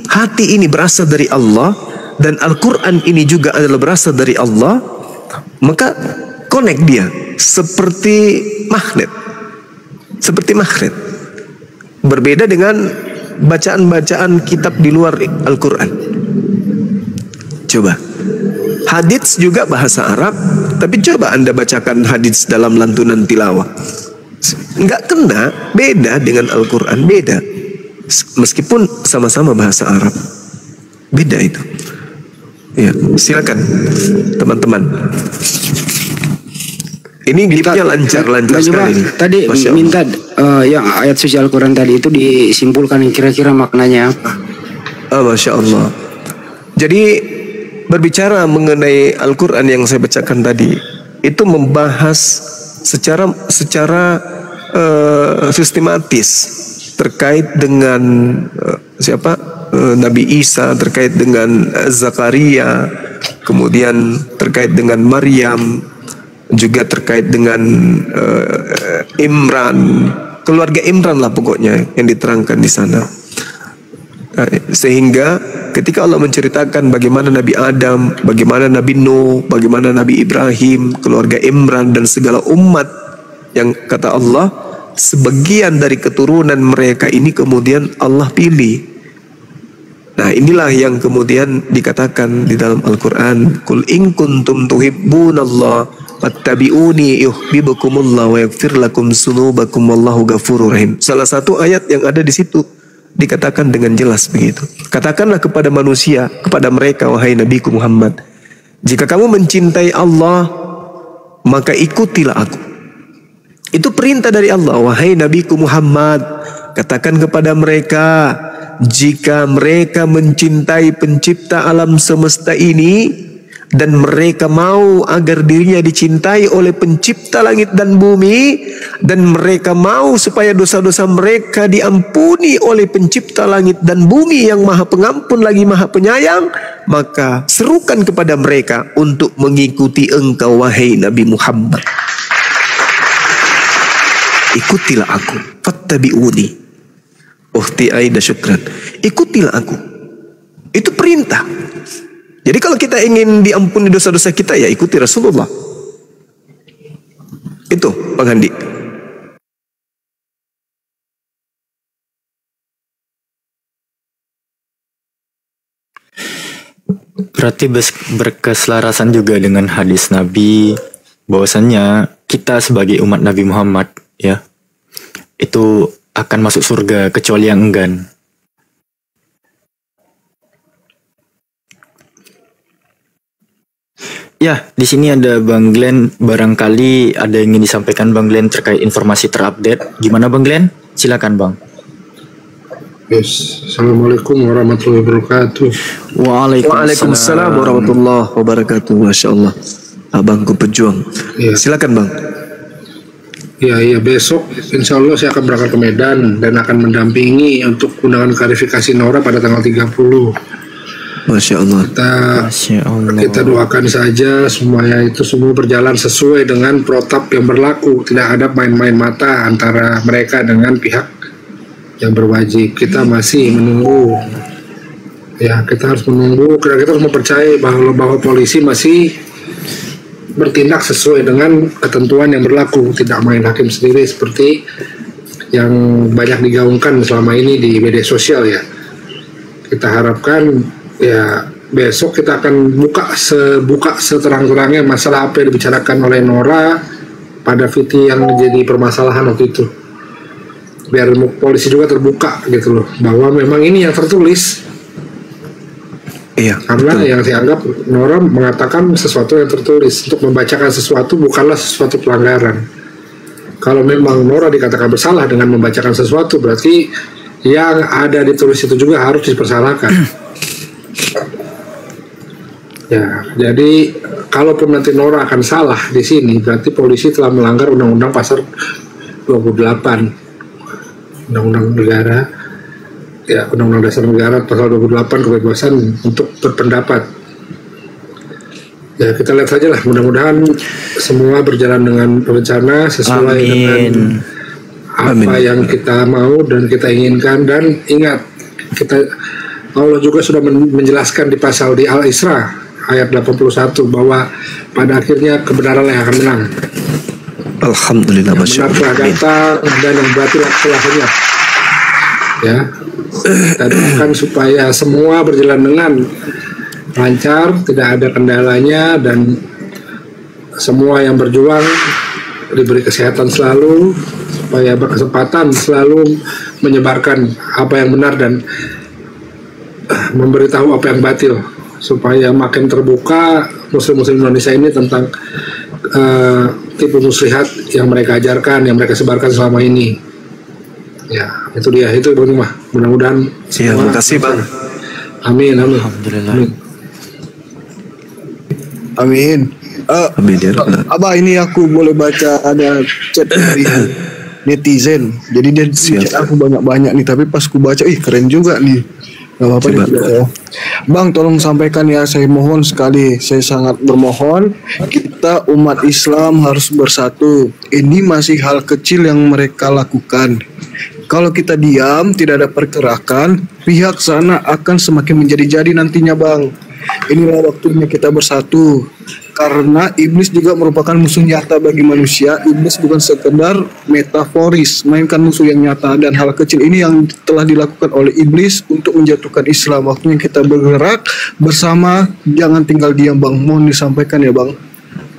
hati ini berasal dari Allah dan Al-Quran ini juga adalah berasal dari Allah, maka connect dia seperti magnet. Seperti magnet. Berbeda dengan bacaan-bacaan kitab di luar Al-Quran. Coba. Hadits juga bahasa Arab, tapi coba Anda bacakan hadits dalam lantunan tilawah. Nggak kena, beda dengan Al-Quran, beda. Meskipun sama-sama bahasa Arab, beda itu. Ya, silakan teman-teman. Ini gipnya lancar sekali. Tadi minta yang ayat suci Al-Quran tadi itu disimpulkan kira-kira maknanya. Masya Allah. Jadi berbicara mengenai Al-Quran yang saya bacakan tadi, itu membahas secara sistematis terkait dengan Nabi Isa, terkait dengan Zakaria, kemudian terkait dengan Maryam, juga terkait dengan Imran, keluarga Imran lah pokoknya yang diterangkan di sana. Sehingga ketika Allah menceritakan bagaimana Nabi Adam, bagaimana Nabi Nuh, bagaimana Nabi Ibrahim, keluarga Imran dan segala umat yang kata Allah sebagian dari keturunan mereka ini kemudian Allah pilih. Nah, inilah yang kemudian dikatakan di dalam Al-Quran, Qul in kuntum tuhibbunallah fattabi'uni yuhibbukumullah wa yaghfir lakum dzunubakum wallahu ghafurur rahim. Salah satu ayat yang ada di situ dikatakan dengan jelas begitu. Katakanlah kepada manusia, kepada mereka, wahai Nabiku Muhammad, jika kamu mencintai Allah, maka ikutilah aku. Itu perintah dari Allah. Wahai Nabiku Muhammad, katakan kepada mereka, jika mereka mencintai pencipta alam semesta ini dan mereka mau agar dirinya dicintai oleh pencipta langit dan bumi, dan mereka mau supaya dosa-dosa mereka diampuni oleh pencipta langit dan bumi yang maha pengampun lagi maha penyayang, maka serukan kepada mereka untuk mengikuti engkau wahai Nabi Muhammad. Ikutilah aku, fattabi'uni. Ukhti Aida syukran. Ikutilah aku. Itu perintah. Jadi kalau kita ingin diampuni dosa-dosa kita, ya ikuti Rasulullah. Itu Bang Handi. Berarti berkeselarasan juga dengan hadis Nabi, bahwasannya kita sebagai umat Nabi Muhammad, ya, itu akan masuk surga kecuali yang enggan. Ya, di sini ada Bang Glenn. Barangkali ada yang ingin disampaikan Bang Glenn terkait informasi terupdate. Gimana Bang Glenn? Silakan Bang. Yes. Assalamualaikum warahmatullahi wabarakatuh. Waalaikumsalam warahmatullahi wabarakatuh. Masya Allah. Abangku pejuang. Ya. Silakan Bang. Ya, besok insya Allah saya akan berangkat ke Medan dan akan mendampingi untuk undangan klarifikasi Nora pada tanggal 30. Masya Allah. Kita doakan saja semuanya itu semua berjalan sesuai dengan protap yang berlaku. Tidak ada main-main mata antara mereka dengan pihak yang berwajib. Kita masih menunggu. Ya, kita harus menunggu. Kita harus mempercayai bahwa polisi masih bertindak sesuai dengan ketentuan yang berlaku. Tidak main hakim sendiri seperti yang banyak digaungkan selama ini di media sosial ya. Kita harapkan ya besok kita akan buka seterang-terangnya masalah apa yang dibicarakan oleh Nora pada Viti yang menjadi permasalahan waktu itu, biar polisi juga terbuka gitu loh, bahwa memang ini yang tertulis. Iya, karena betul. Yang dianggap Nora mengatakan sesuatu yang tertulis, untuk membacakan sesuatu bukanlah sesuatu pelanggaran. Kalau memang Nora dikatakan bersalah dengan membacakan sesuatu, berarti yang ada ditulis itu juga harus dipersalahkan. Ya, jadi kalaupun nanti Nora akan salah di sini, berarti polisi telah melanggar Undang-Undang Pasal 28, Undang-Undang Negara, ya Undang-Undang Dasar Negara Pasal 28 kebebasan untuk berpendapat. Ya kita lihat saja lah, mudah-mudahan semua berjalan dengan rencana sesuai dengan apa yang kita mau dan kita inginkan. Dan ingat, Allah juga sudah menjelaskan di pasal di Al-Isra ayat 81 bahwa pada akhirnya kebenaran yang akan menang. Alhamdulillah, Yang Masya benar telah Allah. datang dan yang batil telah lenyap. Ya, dan akan supaya semua berjalan dengan lancar, tidak ada kendalanya, dan semua yang berjuang diberi kesehatan selalu, supaya berkesempatan selalu menyebarkan apa yang benar dan memberitahu apa yang batil, supaya makin terbuka muslim-muslim Indonesia ini tentang tipu muslihat yang mereka ajarkan, yang mereka sebarkan selama ini. Ya, itu dia, itu Bang Imah. Mudah-mudahan Ya, semua- makasih Bang. Amin, amin. Alhamdulillah. Amin. Amin. Amin ya Rabbal Alamin. Abah, ini aku boleh baca ada chat dari netizen. Jadi dia chat aku banyak-banyak nih, tapi pas ku baca, keren juga nih. Gak apa-apa Coba. nih, ya. Bang, tolong sampaikan ya, saya mohon sekali, saya sangat bermohon, kita umat Islam harus bersatu. Ini masih hal kecil yang mereka lakukan. Kalau kita diam, tidak ada pergerakan, pihak sana akan semakin menjadi-jadi nantinya, Bang. Inilah waktunya kita bersatu. Karena iblis juga merupakan musuh nyata bagi manusia. Iblis bukan sekedar metaforis, melainkan musuh yang nyata. Dan hal kecil ini yang telah dilakukan oleh iblis untuk menjatuhkan Islam. Waktunya kita bergerak bersama, jangan tinggal diam, Bang. Mohon disampaikan ya, Bang.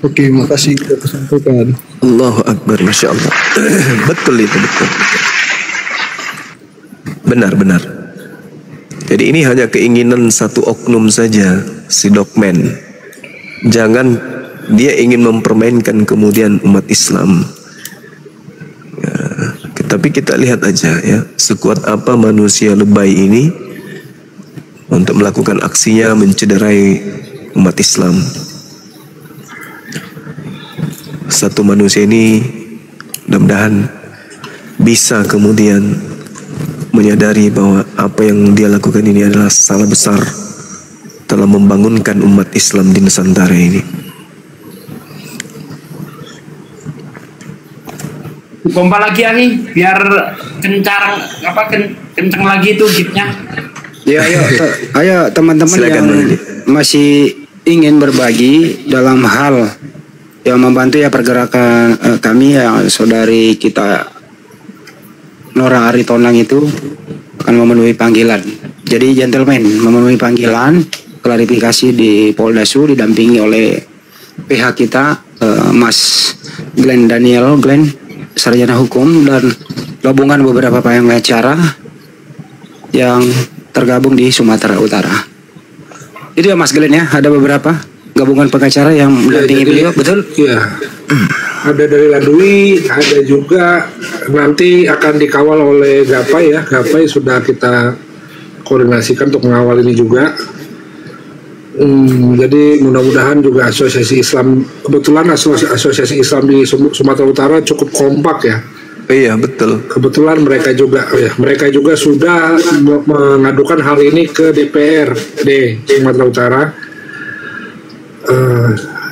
Oke, makasih kita sampaikan. Allahu Akbar, Masya Allah. Betul itu, betul. Benar-benar. Jadi ini hanya keinginan satu oknum saja, si Dokmen. Jangan dia ingin mempermainkan kemudian umat Islam. Ya, tapi kita lihat aja ya, sekuat apa manusia lebay ini untuk melakukan aksinya mencederai umat Islam. Satu manusia ini mudah-mudahan bisa kemudian menyadari bahwa apa yang dia lakukan ini adalah salah besar telah membangunkan umat Islam di Nusantara ini. Pompa lagi Ani, biar kencang lagi tuh gitnya. Ya, ayo teman-teman Silakan, yang Bang Edi. masih ingin berbagi dalam hal yang membantu ya pergerakan kami yang saudari kita Nora Aritonang itu akan memenuhi panggilan. Jadi gentleman memenuhi panggilan klarifikasi di Poldasu didampingi oleh pihak kita Mas Glenn Daniel sarjana hukum dan gabungan beberapa pengacara yang tergabung di Sumatera Utara. Itu ya Mas Glenn ya, ada beberapa gabungan pengacara yang mendampingi beliau, betul? Iya. Ada dari Ladui, ada juga nanti akan dikawal oleh Gapai ya. Gapai sudah kita koordinasikan untuk mengawal ini juga. Jadi mudah-mudahan juga asosiasi Islam, kebetulan asosiasi Islam di Sumatera Utara cukup kompak ya. Iya betul. Kebetulan mereka juga sudah mengadukan hal ini ke DPRD Sumatera Utara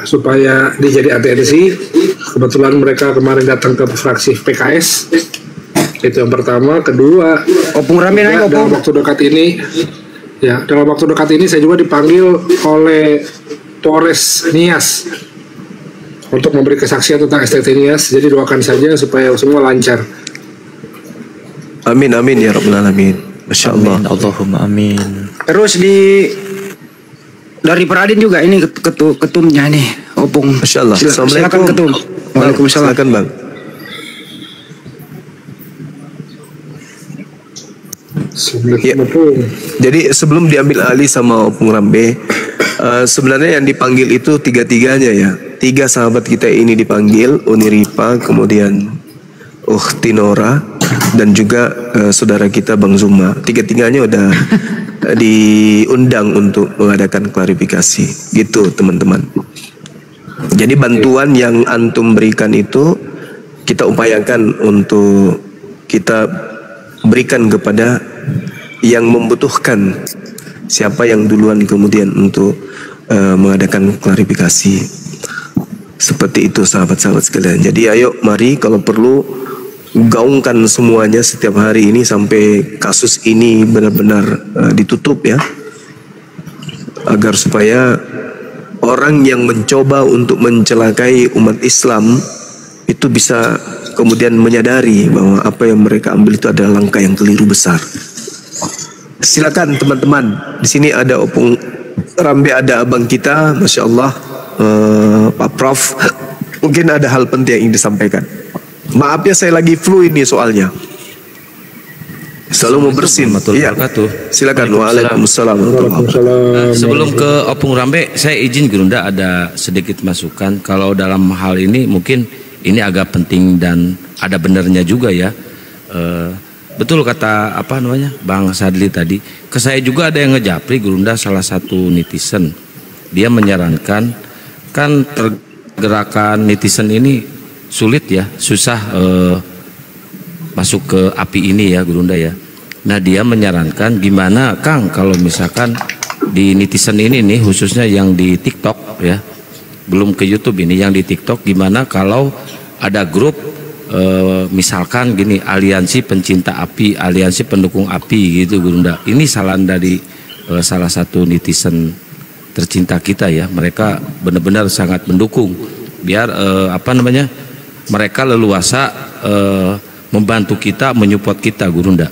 supaya dijadi atensi. Kebetulan mereka kemarin datang ke fraksi PKS. Itu yang pertama. Kedua, Opung rame naik dalam opung. waktu dekat ini, dalam waktu dekat ini saya juga dipanggil oleh Polres Nias untuk memberi kesaksian tentang STT Nias. Jadi doakan saja supaya semua lancar. Amin amin ya Rabbal Alamin. Masya Allah. Amin. Allahumma amin. Terus dari Peradin juga ini ketumnya nih Opung. Masya Allah. Silakan ketum. Waalaikumsalam. Silakan Bang. Ya. Jadi sebelum diambil alih sama Opung Rambe, sebenarnya yang dipanggil itu tiga-tiganya ya. 3 sahabat kita ini dipanggil, Uniripa, kemudian Ukhti Nora, dan juga saudara kita Bang Zuma. 3-tiganya udah diundang untuk mengadakan klarifikasi. Gitu teman-teman. Jadi bantuan yang antum berikan itu kita upayakan untuk kita berikan kepada yang membutuhkan, siapa yang duluan kemudian untuk mengadakan klarifikasi. Seperti itu sahabat-sahabat sekalian. Jadi ayo mari kalau perlu gaungkan semuanya setiap hari ini sampai kasus ini benar-benar ditutup ya, agar supaya orang yang mencoba untuk mencelakai umat Islam itu bisa kemudian menyadari bahwa apa yang mereka ambil itu adalah langkah yang keliru besar. Silakan teman-teman, di sini ada Opung Rambe, ada abang kita, Masya Allah, Pak Prof. Mungkin ada hal penting yang ingin disampaikan. Maaf ya, saya lagi flu ini soalnya. Selalu mau bersin. Iya. Silakan. Waalaikumsalam. Sebelum ke Opung Rambe, saya izin Gurunda ada sedikit masukan. Kalau dalam hal ini mungkin ini agak penting dan ada benarnya juga ya. Betul kata Bang Sadli tadi. Ke saya juga ada yang ngejapri Gurunda, salah satu netizen. Dia menyarankan, kan pergerakan netizen ini sulit ya, susah masuk ke api ini ya Gurunda ya. Nah dia menyarankan gimana Kang kalau misalkan di netizen ini nih, khususnya yang di TikTok ya, belum ke YouTube ini, yang di TikTok gimana kalau ada grup misalkan gini, aliansi pencinta api, aliansi pendukung api gitu Gurunda. Ini saran dari salah satu netizen tercinta kita ya, mereka benar-benar sangat mendukung biar mereka leluasa membantu kita, menyupport kita Gurunda.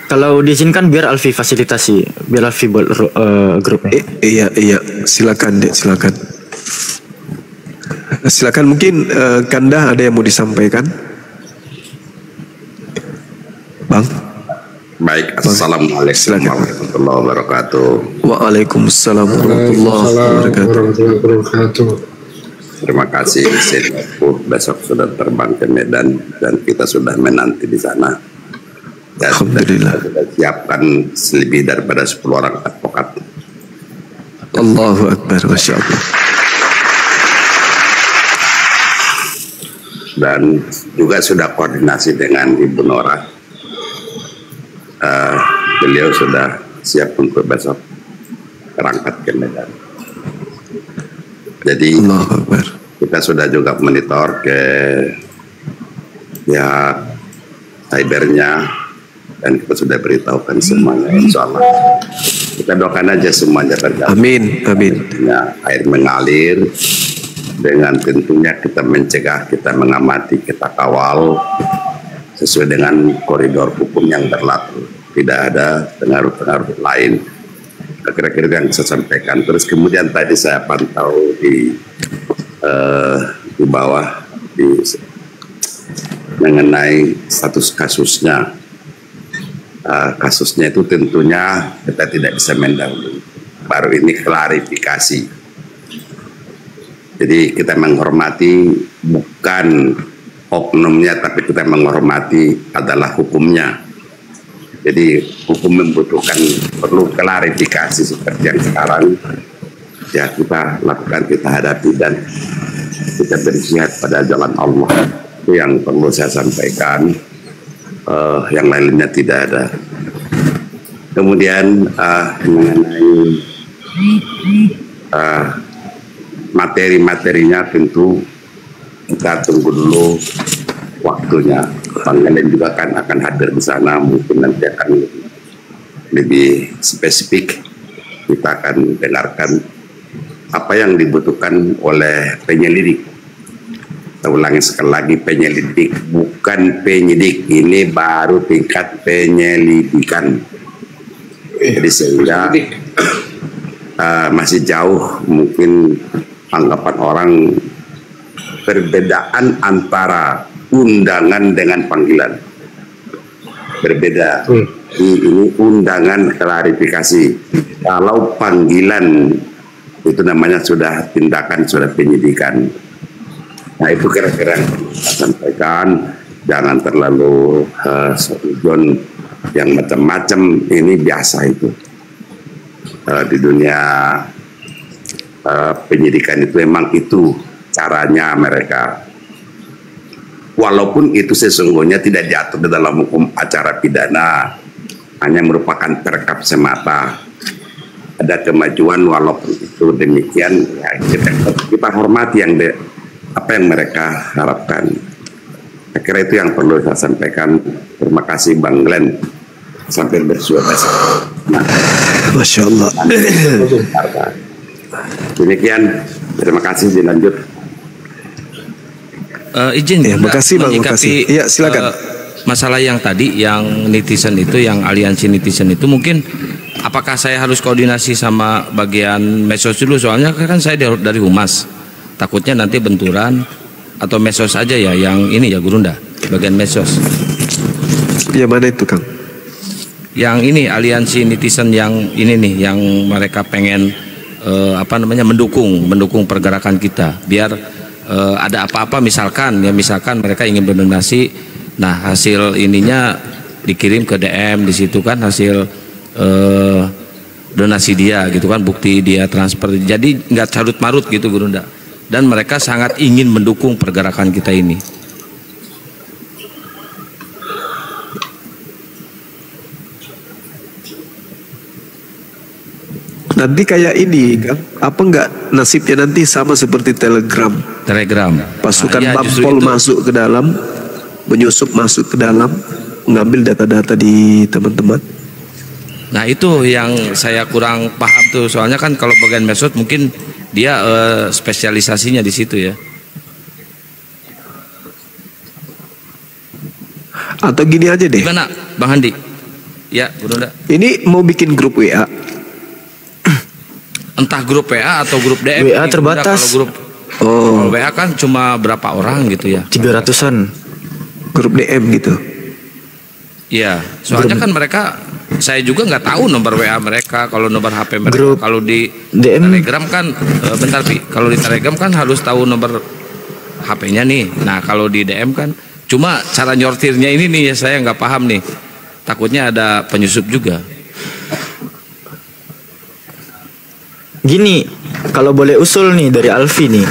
Kalau diizinkan biar Alfi fasilitasi, biar Alfi buat grupnya. Iya, silakan Dek, silakan. Silakan, mungkin Kanda ada yang mau disampaikan, Bang. Baik, assalamualaikum warahmatullahi wabarakatuh. Waalaikumsalam warahmatullahi wabarakatuh. Terima kasih, besok sudah terbang ke Medan dan kita sudah menanti di sana. Dan Alhamdulillah. Kita sudah siapkan lebih daripada 10 orang advokat. Allahu Akbar, Masya Allah. Dan juga sudah koordinasi dengan Ibu Nora. Beliau sudah siap untuk besok berangkat ke Medan. Jadi kita sudah juga monitor ke pihak cybernya dan kita sudah beritahukan semuanya. Insya Allah kita doakan aja semuanya berjalan. Amin. Air mengalir dengan tentunya kita mencegah, kita mengamati, kita kawal sesuai dengan koridor hukum yang berlaku. Tidak ada pengaruh-pengaruh lain. Kira-kira yang saya sampaikan. Terus kemudian tadi saya pantau di bawah mengenai status kasusnya. Kasusnya itu tentunya kita tidak bisa mendahului. Baru ini klarifikasi. Jadi kita menghormati bukan oknumnya, tapi kita menghormati adalah hukumnya. Jadi hukum membutuhkan perlu klarifikasi seperti yang sekarang ya kita lakukan, kita hadapi dan kita berjihad pada jalan Allah. Itu yang perlu saya sampaikan. Yang lainnya tidak ada. Kemudian mengenai materi-materinya tentu kita tunggu dulu waktunya. Bang Elen juga akan hadir di sana, mungkin nanti akan lebih spesifik. Kita akan dengarkan apa yang dibutuhkan oleh penyelidik. Saya ulangi sekali lagi, penyelidik, bukan penyidik. Ini baru tingkat penyelidikan. Jadi sehingga masih jauh mungkin anggapan orang perbedaan antara undangan dengan panggilan. Berbeda. Ini undangan klarifikasi. Kalau panggilan itu namanya sudah tindakan, sudah penyidikan. Nah itu kira-kira yang saya sampaikan. Jangan terlalu seujon yang macam-macam, ini biasa itu. Di dunia penyidikan itu memang itu caranya mereka. Walaupun itu sesungguhnya tidak diatur di dalam hukum acara pidana, hanya merupakan perkap semata. Ada kemajuan walaupun itu demikian, ya kita hormati yang apa yang mereka harapkan. Saya kira itu yang perlu saya sampaikan. Terima kasih Bang Glenn sampai bersuara. Nah, Masya Allah. Demikian, terima kasih. Dilanjut. Izin Ya, makasih Bang, makasih. Iya, silakan. Masalah yang tadi, yang netizen itu, yang aliansi netizen itu, mungkin apakah saya harus koordinasi sama bagian medsos dulu? Soalnya kan saya dari Humas, takutnya nanti benturan, atau medsos aja ya, yang ini ya Gurunda, bagian medsos. Ya mana itu Kang? Yang ini aliansi netizen yang ini nih, yang mereka pengen mendukung pergerakan kita, biar ada apa-apa misalkan mereka ingin berdonasi, nah hasil ininya dikirim ke DM, di situ kan hasil donasi dia gitu kan, bukti dia transfer, jadi nggak carut marut gitu Gurunda, dan mereka sangat ingin mendukung pergerakan kita ini. Nanti kayak ini Kang, apa enggak nasibnya nanti sama seperti Telegram? Pasukan Bampol masuk ke dalam, menyusup masuk ke dalam, mengambil data-data di teman-teman. Nah itu yang saya kurang paham tuh, soalnya kan kalau bagian medsos mungkin dia spesialisasinya di situ ya. Atau gini aja deh. Gimana Bang Handi? Ya Gurunda. Ini mau bikin grup WA. Entah grup WA atau grup DM. WA terbatas. Kalau grup WA kan cuma berapa orang gitu ya? 300-an. Grup DM gitu. Iya, soalnya kan mereka, saya juga nggak tahu nomor WA mereka, kalau nomor HP mereka. Grup kalau di DM. Telegram kan, bentar Pi, kalau di Telegram kan harus tahu nomor HP-nya nih. Nah kalau di DM kan, cuma cara nyortirnya ini nih ya saya nggak paham nih. Takutnya ada penyusup juga. Gini, kalau boleh usul nih dari Alfi nih.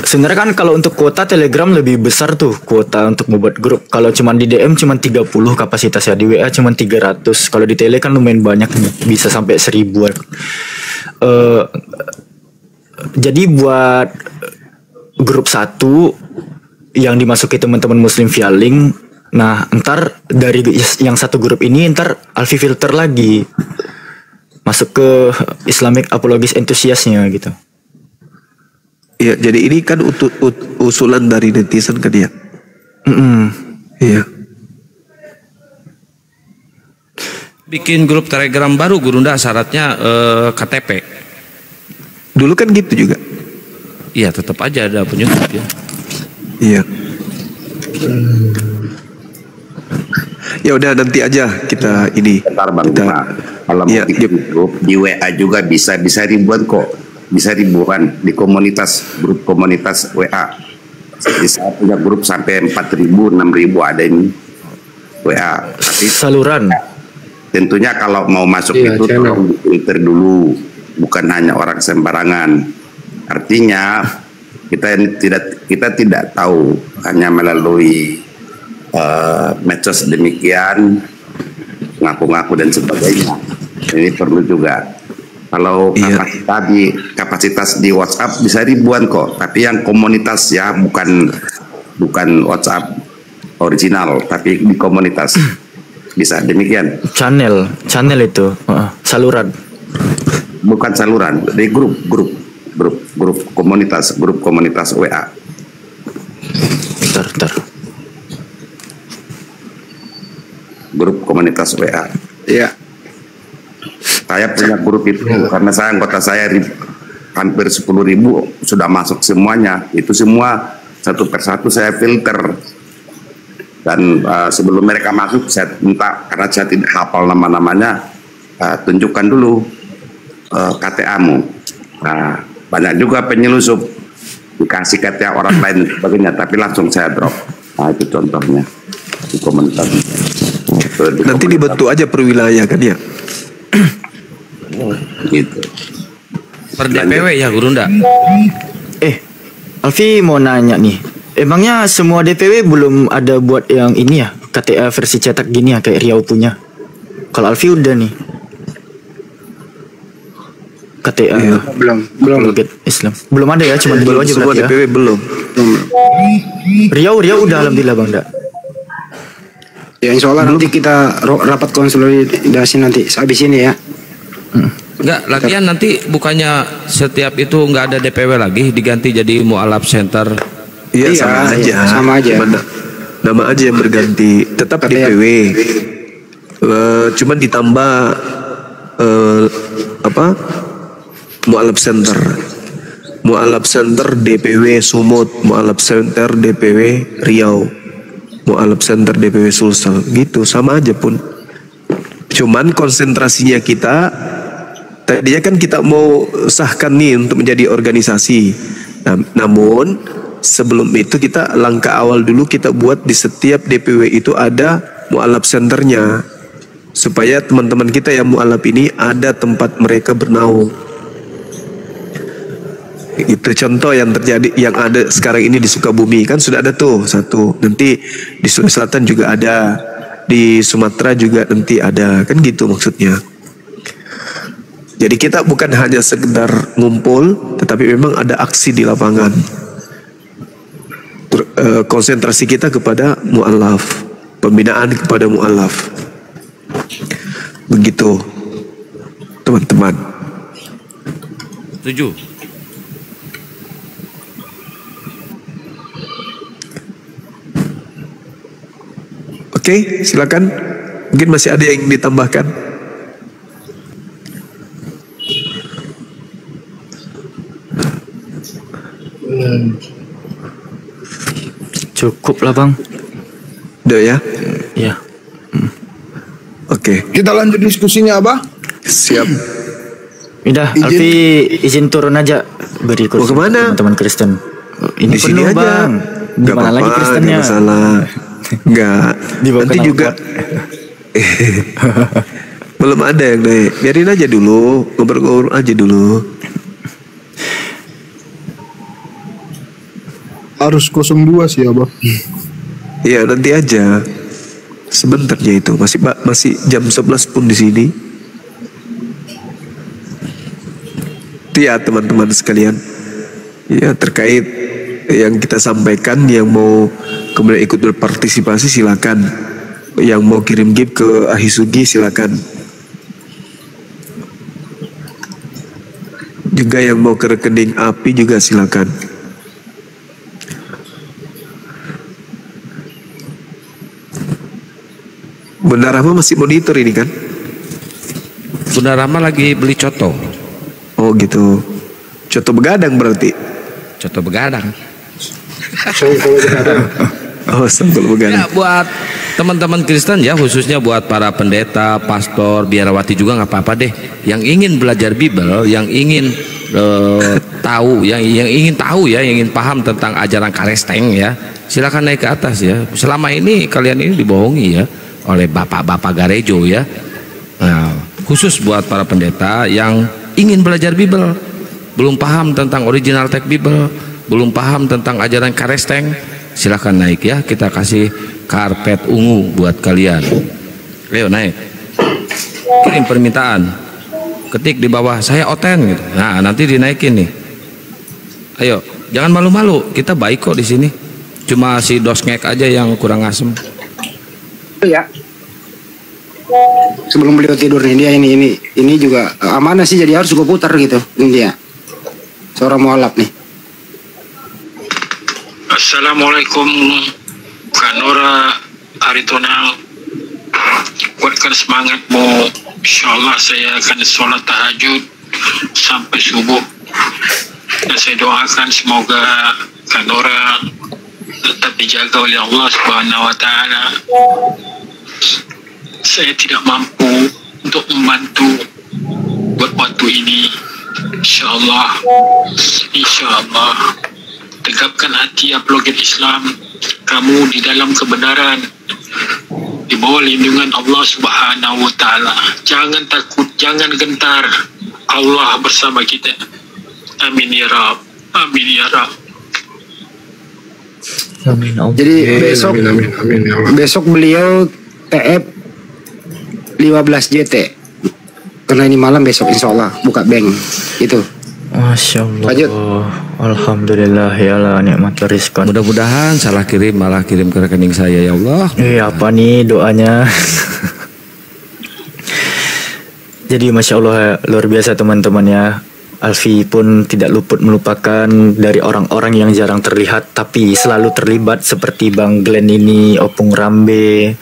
Sebenarnya kan kalau untuk kuota Telegram lebih besar tuh kuota untuk membuat grup. Kalau cuma di DM cuma 30 kapasitasnya, di WA cuma 300. Kalau di Tele kan lumayan banyak nih, bisa sampai 1000-an. Jadi buat grup 1 yang dimasuki teman-teman muslim via link. Nah, ntar dari yang satu grup ini ntar Alfi filter lagi masuk ke Islamic Apologis Enthusiasnya gitu. Iya, jadi ini kan usulan dari netizen kan ya. Iya. Bikin grup Telegram baru Gurunda, syaratnya KTP. Dulu kan gitu juga. Iya, tetap aja ada penyusup ya. Iya. Ya udah nanti aja kita ini. Bentar Bang, kalau mau bikin grup di WA juga bisa ribuan kok, bisa ribuan di grup komunitas WA. Jadi saya punya grup sampai 4.000, 6.000 ada ini WA. Tapi saluran. Tentunya kalau mau masuk itu tolong filter dulu, bukan hanya orang sembarangan. Artinya kita tidak tahu hanya melalui medsos demikian, ngaku-ngaku dan sebagainya. Ini perlu juga. Kalau kapasitas di WhatsApp bisa ribuan kok, tapi yang komunitas ya, bukan WhatsApp original, tapi di komunitas bisa demikian. Channel itu saluran. Bukan saluran, di grup komunitas WA. Bentar. Grup komunitas WA. Iya. Saya punya grup itu karena anggota saya hampir 10.000 sudah masuk semuanya. Itu semua satu persatu saya filter. Dan sebelum mereka masuk saya minta, karena saya tidak hafal nama-namanya, tunjukkan dulu KTA-mu. Nah, banyak juga penyelusup, dikasih KTA orang lain sebagainya, tapi langsung saya drop. Nah, itu contohnya di komunitas. Nanti dibentuk aja per wilayah kan ya. Gitu. Per DPW ya Gurunda. Alfi mau nanya nih, emangnya semua DPW belum ada buat yang ini ya, KTA versi cetak gini ya kayak Riau punya? Kalau Alfi udah nih. KTA. Belum. Logat Islam. Belum ada ya, cuma dulu aja semua berarti ya. DPW belum. Riau udah alhamdulillah Bang dak. Ya insya Allah nanti kita rapat konsolidasi nanti habis ini ya. Enggak, latihan nanti bukannya setiap itu enggak ada DPW lagi, diganti jadi mualaf center. Iya, sama aja. Nama aja yang berganti, tetap DPW. Cuman ditambah mualaf center. Mualaf center DPW Sumut, mualaf center DPW Riau, mualaf center DPW Sulsel, gitu sama aja pun. Cuman konsentrasinya kita tadinya kan kita mau sahkan nih untuk menjadi organisasi. Namun sebelum itu kita langkah awal dulu kita buat di setiap DPW itu ada mualaf centernya, supaya teman-teman kita yang mualaf ini ada tempat mereka bernaung. Itu contoh yang terjadi, yang ada sekarang ini di Sukabumi kan sudah ada tuh satu, nanti di Sulawesi Selatan juga ada, di Sumatera juga nanti ada, kan gitu maksudnya. Jadi kita bukan hanya sekedar ngumpul, tetapi memang ada aksi di lapangan. Konsentrasi kita kepada mu'alaf, pembinaan kepada mu'alaf. Begitu teman-teman. Setuju. Oke, silakan. Mungkin masih ada yang ditambahkan. Cukup lah Bang. Udah ya? Ya. Oke. Kita lanjut diskusinya Abah. Siap. Udah, Alfi izin turun aja beri kursi kemana? teman-teman Kristen. Ini Di sini penuh aja. Bang. Gak Gimana lagi apa-apa, Kristennya? gak masalah. Enggak. Nanti juga belum ada yang naik. Biarin aja dulu, ngobrol-ngobrol aja dulu. Harus 02 sih Abah. Iya, nanti aja. Sebentarnya itu masih jam 11 pun di sini. Itu ya teman-teman sekalian. Ya terkait yang kita sampaikan, yang mau kemudian ikut berpartisipasi silakan. Yang mau kirim gift ke Ahisugi silakan. Juga yang mau ke rekening API juga silakan. Bunda Rahma masih monitor ini kan? Bunda Rahma lagi beli coto. Oh gitu. Coto begadang berarti. Coto begadang. Oh, sangkul begadang. Ya, buat teman-teman Kristen ya, khususnya buat para pendeta, pastor, biarawati juga nggak apa-apa deh. Yang ingin belajar Bible, yang ingin tahu, yang ingin paham tentang ajaran Karesteng ya, silakan naik ke atas ya. Selama ini kalian ini dibohongi ya oleh bapak-bapak gerejo ya. Nah, khusus buat para pendeta yang ingin belajar Bible, belum paham tentang original text Bible, belum paham tentang ajaran Karesteng, silahkan naik ya. Kita kasih karpet ungu buat kalian. Ayo naik. Kirim permintaan. Ketik di bawah saya Oten gitu. Nah, nanti dinaikin nih. Ayo, jangan malu-malu. Kita baik kok di sini. Cuma si dosngek aja yang kurang asem. Ya. Sebelum beliau tidur nih dia ini juga amanah sih, jadi harus gue putar gitu ini dia. Seorang mualaf nih. Assalamualaikum Kanora Aritonang, kuatkan semangatmu. Insyaallah saya akan sholat tahajud sampai subuh, dan saya doakan semoga Kanora tetap dijaga oleh Allah Subhanahu wa Ta'ala. Saya tidak mampu untuk membantu buat waktu ini. Insyaallah tegapkan hati apologet Islam kamu di dalam kebenaran, di bawah lindungan Allah Subhanahu wa Ta'ala. Jangan takut, jangan gentar. Allah bersama kita. Amin ya Rabb. Amin ya Rabb. Jadi besok beliau TF 15 JT Karena ini malam, besok insya Allah buka bank itu. Masya Allah. Lanjut. Alhamdulillah ya Allah nikmat rizqan. Mudah-mudahan salah kirim malah kirim ke rekening saya ya Allah. Apa nih doanya? Jadi Masya Allah luar biasa teman-teman ya. Alfi pun tidak luput melupakan dari orang-orang yang jarang terlihat tapi selalu terlibat seperti Bang Glenn ini, Opung Rambe,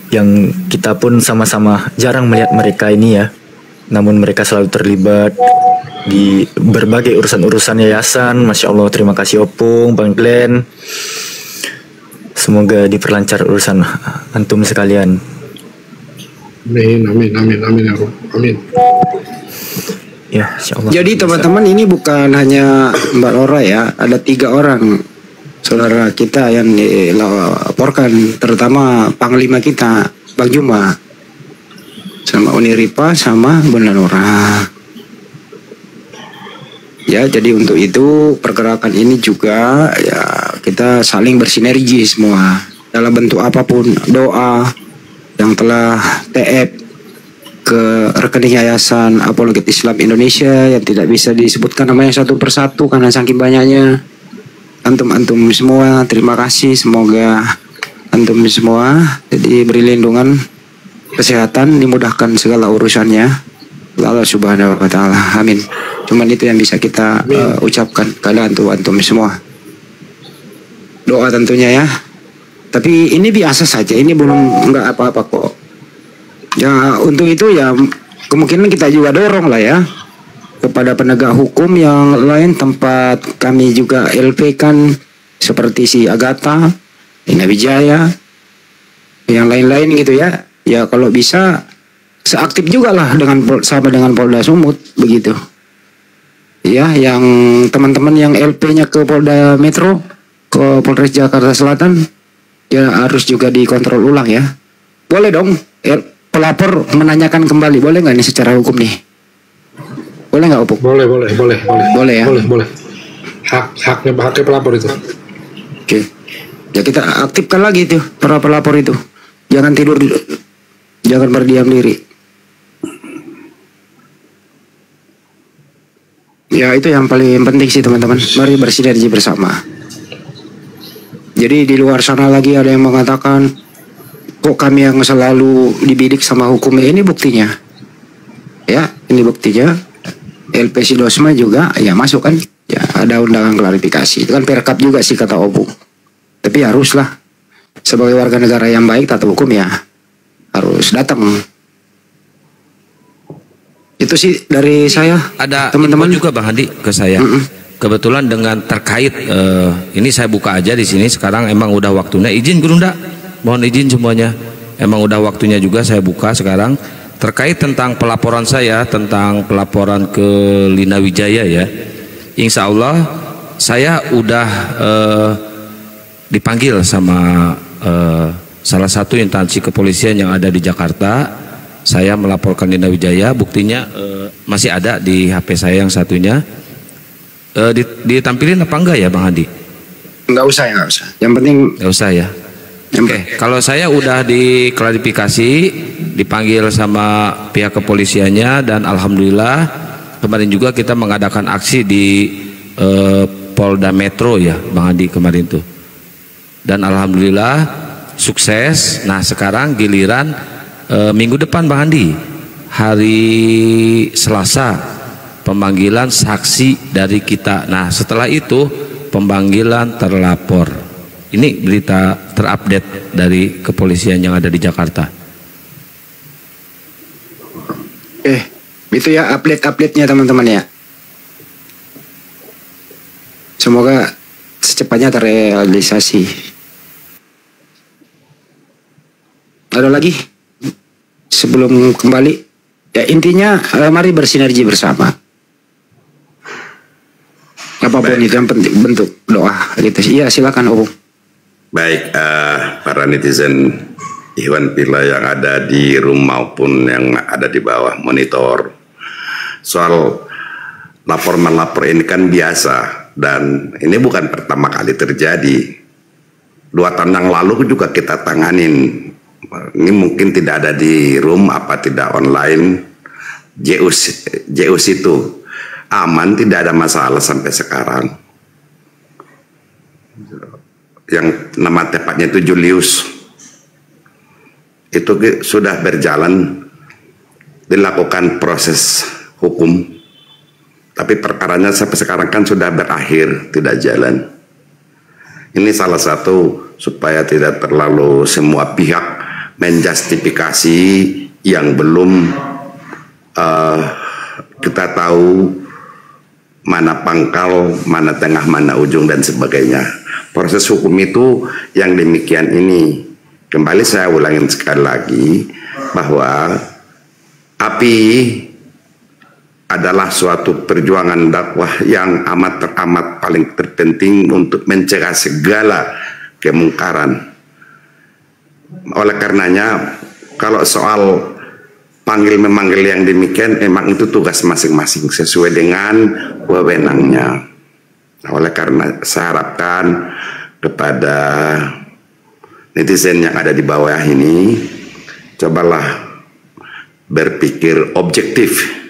yang kita pun sama-sama jarang melihat mereka ini ya. Namun mereka selalu terlibat di berbagai urusan-urusan yayasan. Masya Allah, terima kasih Opung, Bang Glenn. Semoga diperlancar urusan antum sekalian. Amin, amin, amin, amin, ya Rabb. Amin. Ya, Insya Allah. Jadi teman-teman, ini bukan hanya Mbak Laura ya, ada 3 orang saudara kita yang dilaporkan, terutama Panglima kita Bang Juma, sama Uni Ripa, sama Bunda Nora. Ya, jadi untuk itu pergerakan ini juga ya kita saling bersinergi semua dalam bentuk apapun, doa yang telah TF ke rekening Yayasan Apologet Islam Indonesia yang tidak bisa disebutkan namanya satu persatu karena saking banyaknya. Antum semua terima kasih, semoga antum semua jadi beri lindungan kesehatan, dimudahkan segala urusannya Allah Subhanahu wa taala. Amin. Cuman itu yang bisa kita ucapkan kepada antum semua. Doa tentunya ya. Tapi ini biasa saja, ini belum enggak apa-apa kok. Ya untuk itu ya kemungkinan kita juga dorong lah ya kepada penegak hukum yang lain, tempat kami juga LP kan seperti si Agatha, Ina Wijaya, yang lain-lain gitu ya. Ya kalau bisa seaktif juga lah sama dengan Polda Sumut begitu. Ya, yang teman-teman yang LP-nya ke Polda Metro, ke Polres Jakarta Selatan, ya harus juga dikontrol ulang ya. Boleh dong pelapor menanyakan kembali, boleh nggak nih secara hukum nih? Boleh nggak Opung? Boleh ya. Boleh. Haknya pelapor itu. Oke. Ya kita aktifkan lagi itu para pelapor itu. Jangan tidur, jangan berdiam diri. Ya itu yang paling penting sih teman-teman. Mari bersinergi bersama. Jadi di luar sana lagi ada yang mengatakan, kok kami yang selalu dibidik sama hukumnya? Ini buktinya. Ya, ini buktinya. LP Sidosma juga ya masuk kan. Ya ada undangan klarifikasi. Itu kan perkap juga sih kata Opung. Tapi haruslah sebagai warga negara yang baik, tata hukum ya harus datang. Itu sih dari saya. Ada teman-teman juga Bang Hadi ke saya. Kebetulan dengan terkait ini saya buka aja di sini sekarang, emang udah waktunya. Izin Gurunda, mohon izin semuanya. Emang udah waktunya juga saya buka sekarang terkait tentang pelaporan saya tentang pelaporan ke Lina Wijaya ya. Insya Allah saya udah dipanggil sama salah satu instansi kepolisian yang ada di Jakarta. Saya melaporkan Lina Wijaya, buktinya masih ada di HP saya yang satunya. Ditampilin apa enggak ya Bang Hadi? Enggak usah. Yang penting enggak usah ya. Oke, kalau saya udah diklarifikasi, dipanggil sama pihak kepolisiannya, dan alhamdulillah kemarin juga kita mengadakan aksi di Polda Metro ya Bang Hadi kemarin tuh. Dan alhamdulillah sukses. Nah sekarang giliran minggu depan Bang Hadi, hari Selasa, pemanggilan saksi dari kita. Nah setelah itu pemanggilan terlapor. Ini berita terupdate dari kepolisian yang ada di Jakarta. Itu ya update-nya teman-teman ya. Semoga secepatnya terrealisasi. Ada lagi? Sebelum kembali, ya intinya mari bersinergi bersama. Apapun itu yang penting bentuk doa gitu. Iya silakan Opung. Baik, para netizen Iwan Pila yang ada di room maupun yang ada di bawah monitor, soal lapor-melapor ini kan biasa, dan ini bukan pertama kali terjadi. 2 tahun yang lalu juga kita tanganin Ini mungkin tidak ada di room apa tidak online. JUS itu aman, tidak ada masalah sampai sekarang. Yang nama tepatnya itu Julius, itu sudah berjalan, dilakukan proses hukum, tapi perkaranya sampai sekarang kan sudah berakhir, tidak jalan. Ini salah satu supaya tidak terlalu semua pihak menjustifikasi yang belum kita tahu mana pangkal, mana tengah, mana ujung dan sebagainya. Proses hukum itu yang demikian ini. Kembali saya ulangin sekali lagi bahwa API adalah suatu perjuangan dakwah yang amat paling terpenting untuk mencegah segala kemungkaran. Oleh karenanya, kalau soal panggil memanggil yang demikian, emang itu tugas masing-masing sesuai dengan wewenangnya. Oleh karena saya harapkan kepada netizen yang ada di bawah ini, cobalah berpikir objektif.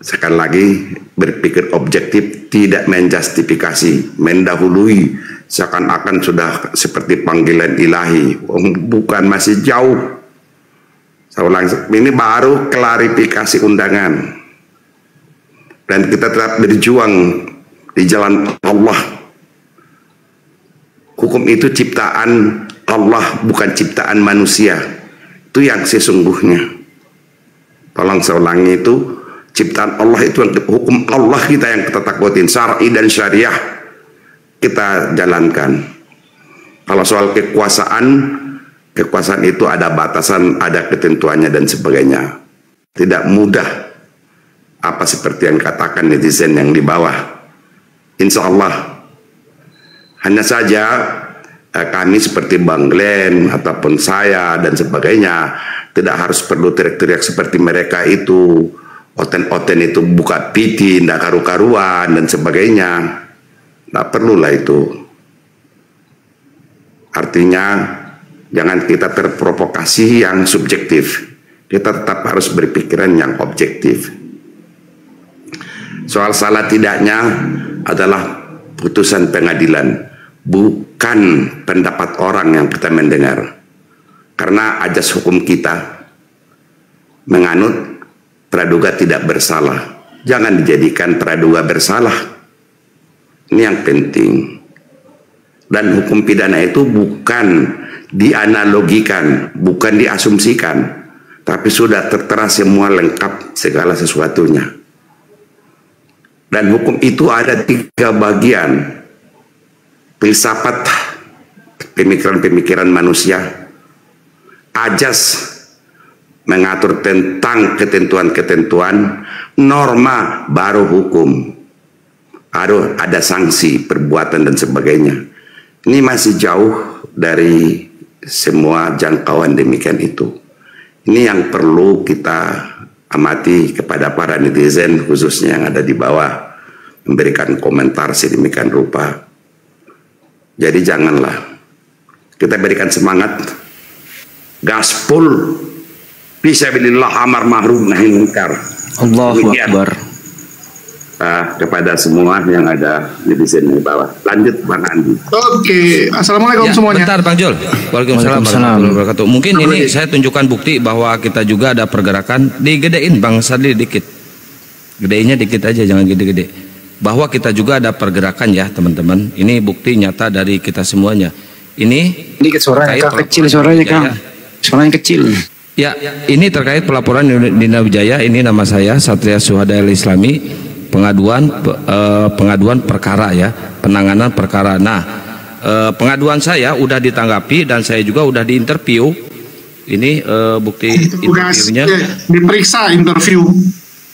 Sekali lagi, berpikir objektif, tidak menjustifikasi, mendahului seakan-akan sudah seperti panggilan ilahi. Bukan, masih jauh. Saya ulang, ini baru klarifikasi undangan, dan kita tetap berjuang di jalan Allah. Hukum itu ciptaan Allah, bukan ciptaan manusia. Itu yang sesungguhnya. Tolong saya ulangi, itu ciptaan Allah, itu hukum Allah kita yang kita takutin, syar'i dan syariah kita jalankan. Kalau soal kekuasaan itu ada batasan, ada ketentuannya dan sebagainya. Tidak mudah apa seperti yang katakan netizen yang di bawah. Insya Allah, hanya saja kami seperti Bang Glenn ataupun saya dan sebagainya tidak harus perlu teriak-teriak seperti mereka itu. Oten-oten itu buka piti, tidak karu-karuan dan sebagainya. Tidak perlulah itu. Artinya jangan kita terprovokasi yang subjektif. Kita tetap harus berpikiran yang objektif. Soal salah tidaknya adalah putusan pengadilan, bukan pendapat orang yang kita mendengar. Karena ajas hukum kita menganut praduga tidak bersalah. Jangan dijadikan praduga bersalah. Ini yang penting. Dan hukum pidana itu bukan dianalogikan, bukan diasumsikan, tapi sudah tertera semua lengkap segala sesuatunya. Dan hukum itu ada 3 bagian. Filsafat, pemikiran-pemikiran manusia. Ajas, mengatur tentang ketentuan-ketentuan. Norma, baru hukum. Ada sanksi, perbuatan dan sebagainya. Ini masih jauh dari semua jangkauan demikian itu. Ini yang perlu kita amati kepada para netizen khususnya yang ada di bawah, memberikan komentar sedemikian rupa. Jadi janganlah, kita berikan semangat, gaspol, fisabilillah, amar ma'ruf nahi munkar. Allahu Akbar. Kepada semua yang ada netizen di bawah. Lanjut Bang Andi. Oke, assalamualaikum semuanya. Bentar Bang Jul. Waalaikumsalam warahmatullahi wabarakatuh. Mungkin ini saya tunjukkan bukti bahwa kita juga ada pergerakan. Digedein Bang Sadli dikit. Gedeinnya dikit aja, jangan gede-gede. Bahwa kita juga ada pergerakan ya teman-teman. Ini bukti nyata dari kita semuanya. Ini dikit suaranya kecil, suaranya Kang. Suaranya kecil. Ya, ini terkait pelaporan Dina Wijaya. Ini nama saya Satria Syuhada Islami. Pengaduan perkara ya, penanganan perkara. Nah, pengaduan saya udah ditanggapi dan saya juga udah diinterview. Ini bukti interviewnya. Diperiksa interview.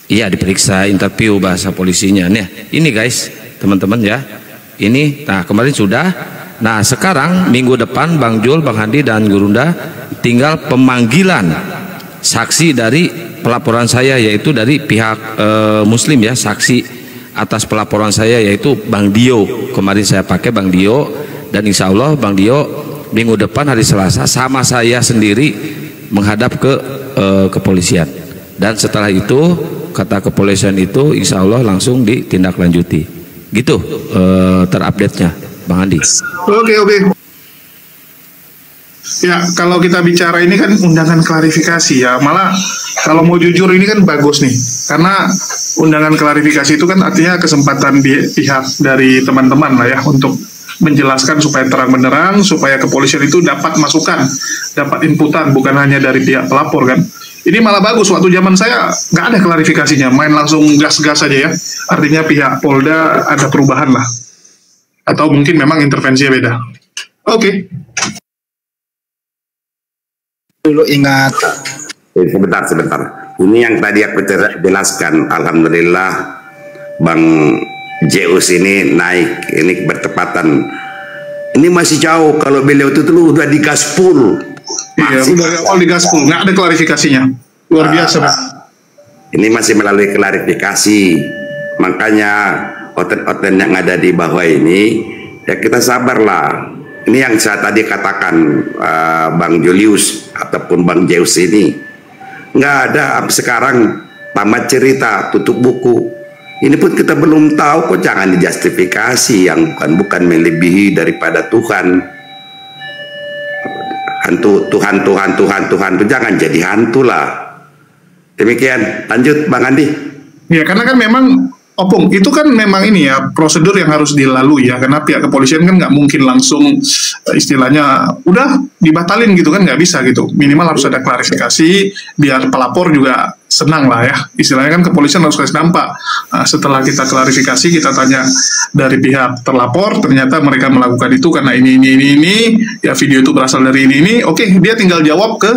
Iya, diperiksa interview bahasa polisinya. Nih, ini guys, teman-teman ya. Ini, nah kemarin sudah. Nah, sekarang minggu depan Bang Jul, Bang Handi dan Gurunda tinggal pemanggilan saksi dari pelaporan saya, yaitu dari pihak Muslim ya, saksi atas pelaporan saya yaitu Bang Dio. Kemarin saya pakai Bang Dio, dan insya Allah Bang Dio minggu depan hari Selasa sama saya sendiri menghadap ke kepolisian, dan setelah itu kata kepolisian itu insya Allah langsung ditindaklanjuti gitu. Terupdate-nya Bang Andi. Oke. Ya, kalau kita bicara ini kan undangan klarifikasi ya, malah kalau mau jujur ini kan bagus nih, karena undangan klarifikasi itu kan artinya kesempatan pihak dari teman-teman lah ya untuk menjelaskan supaya terang benderang, supaya kepolisian itu dapat masukan, dapat inputan, bukan hanya dari pihak pelapor kan. Ini malah bagus, waktu zaman saya nggak ada klarifikasinya, main langsung gas-gas aja ya, artinya pihak Polda ada perubahan lah, atau mungkin memang intervensinya beda. Oke. Dulu ingat. Sebentar. Ini yang tadi aku jelaskan. Alhamdulillah Bang Zeus ini naik, ini bertepatan. Ini masih jauh, kalau beliau itu dulu udah digaspol. Iya, udah awal digaspol, nggak ada klarifikasinya. Luar biasa. Ini masih melalui klarifikasi. Makanya oten-oten yang ada di bawah ini, ya kita sabarlah. Ini yang saya tadi katakan, Bang Julius ataupun Bang Zeus ini nggak ada sekarang, tamat cerita, tutup buku. Ini pun kita belum tahu kok, jangan dijustifikasi yang bukan melebihi daripada Tuhan. Tuhan itu jangan jadi hantu lah. Demikian, lanjut Bang Andi. Ya, karena kan memang Opung, itu kan memang ini ya prosedur yang harus dilalui ya, karena pihak kepolisian kan nggak mungkin langsung istilahnya udah dibatalin gitu kan, nggak bisa gitu. Minimal harus ada klarifikasi biar pelapor juga senang lah ya. Istilahnya kan kepolisian harus kasih dampak. Nah, setelah kita klarifikasi, kita tanya dari pihak terlapor, ternyata mereka melakukan itu karena ini, ya video itu berasal dari ini. Oke, dia tinggal jawab ke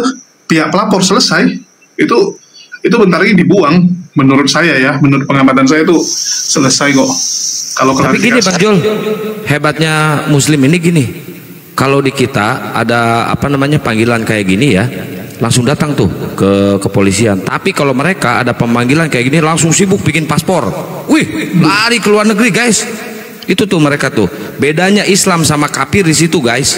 pihak pelapor, selesai. Itu bentar lagi dibuang. Menurut saya ya, menurut pengamatan saya itu selesai kok. Kalau tapi gini Bang Jul, hebatnya Muslim ini gini, kalau di kita ada panggilan kayak gini ya, langsung datang tuh ke kepolisian. Tapi kalau mereka ada pemanggilan kayak gini, langsung sibuk bikin paspor. Wih, lari ke luar negeri guys. Itu tuh mereka tuh. Bedanya Islam sama kafir di situ guys.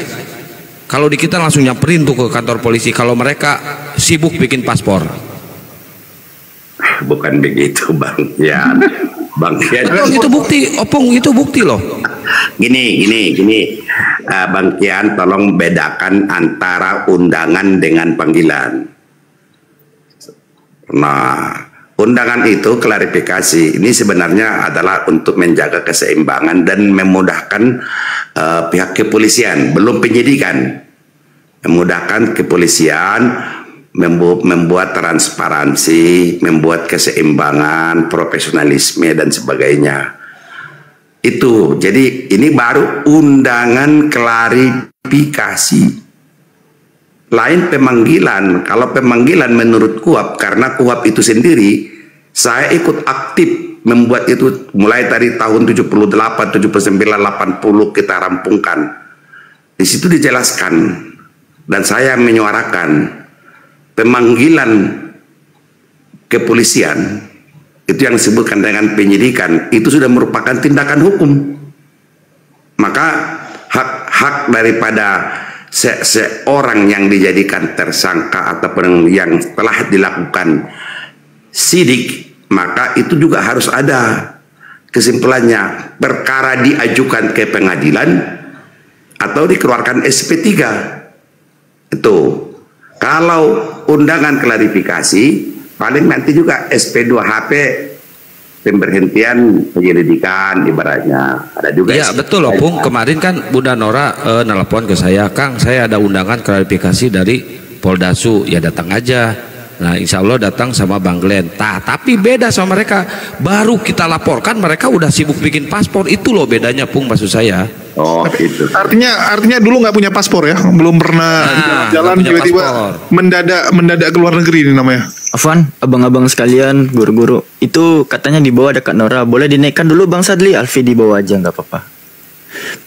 Kalau di kita langsung nyamperin tuh ke kantor polisi. Kalau mereka sibuk bikin paspor. Bukan begitu Bang Kian. Bang Kian itu bukti, Opung, itu bukti loh. Gini. Bang Kian tolong bedakan antara undangan dengan panggilan. Nah, undangan itu klarifikasi. Ini sebenarnya adalah untuk menjaga keseimbangan dan memudahkan pihak kepolisian, belum penyidikan. Memudahkan kepolisian membuat transparansi, membuat keseimbangan, profesionalisme dan sebagainya. Itu, jadi ini baru undangan klarifikasi. Lain pemanggilan. Kalau pemanggilan menurut KUHP, karena KUHP itu sendiri, saya ikut aktif membuat itu mulai dari tahun 78, 79, 80 kita rampungkan. Di situ dijelaskan dan saya menyuarakan pemanggilan kepolisian itu yang disebutkan dengan penyidikan itu sudah merupakan tindakan hukum. Maka hak daripada seorang yang dijadikan tersangka ataupun yang telah dilakukan sidik, maka itu juga harus ada kesimpulannya, perkara diajukan ke pengadilan atau dikeluarkan SP3. Itu kalau undangan klarifikasi paling nanti juga SP2HP, pemberhentian penyelidikan ibaratnya. Ada juga. Iya betul loh Pung, kemarin kan Bunda Nora nelpon ke saya, Kang saya ada undangan klarifikasi dari Poldasu, ya datang aja. Nah insya Allah datang sama Bang Glenn. Tapi beda sama mereka, baru kita laporkan mereka udah sibuk bikin paspor. Itu loh bedanya Pung, maksud saya. Oh itu. Artinya dulu nggak punya paspor ya, belum pernah jalan tiba-tiba mendadak ke luar negeri ini namanya. Afwan, abang-abang sekalian, guru-guru, itu katanya di bawah ada Kak Nora, boleh dinaikkan dulu Bang Sadli, Alfi di bawah aja nggak apa-apa.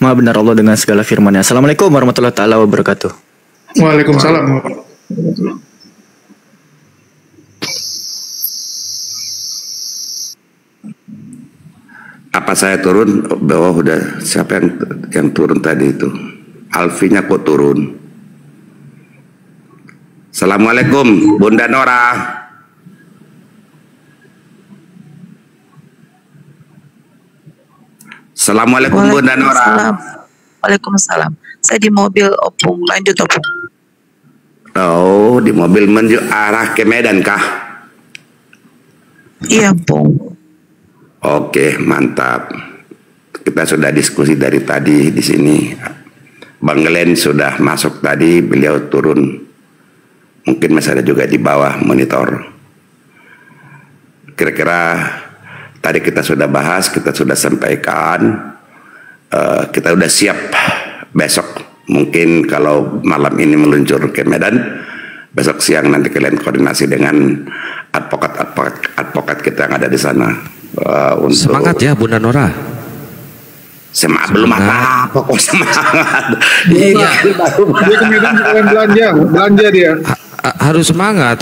Maha benar Allah dengan segala firman-Nya. Assalamualaikum warahmatullahi taala wabarakatuh. Waalaikumsalam. Apa saya turun bawah udah, siapa yang turun tadi itu? Alfinya kok turun. Assalamualaikum Bunda Nora. Assalamualaikum Bunda Nora. Waalaikumsalam. Saya di mobil Opung, lanjut Opung. Oh, di mobil menuju arah ke Medan kah? Iya, Opung. Oke, mantap. Kita sudah diskusi dari tadi di sini. Bang Glenn sudah masuk tadi, beliau turun. Mungkin masih ada juga di bawah monitor. Kira-kira tadi kita sudah bahas, kita sudah sampaikan, kita sudah siap besok. Mungkin kalau malam ini meluncur ke Medan, besok siang nanti kalian koordinasi dengan advokat kita yang ada di sana. Untuk semangat ya Bunda Nora. Semangat belum apa-apa kok semangat. Iya. Dia ke Medan sekalian belanja dia. Harus semangat.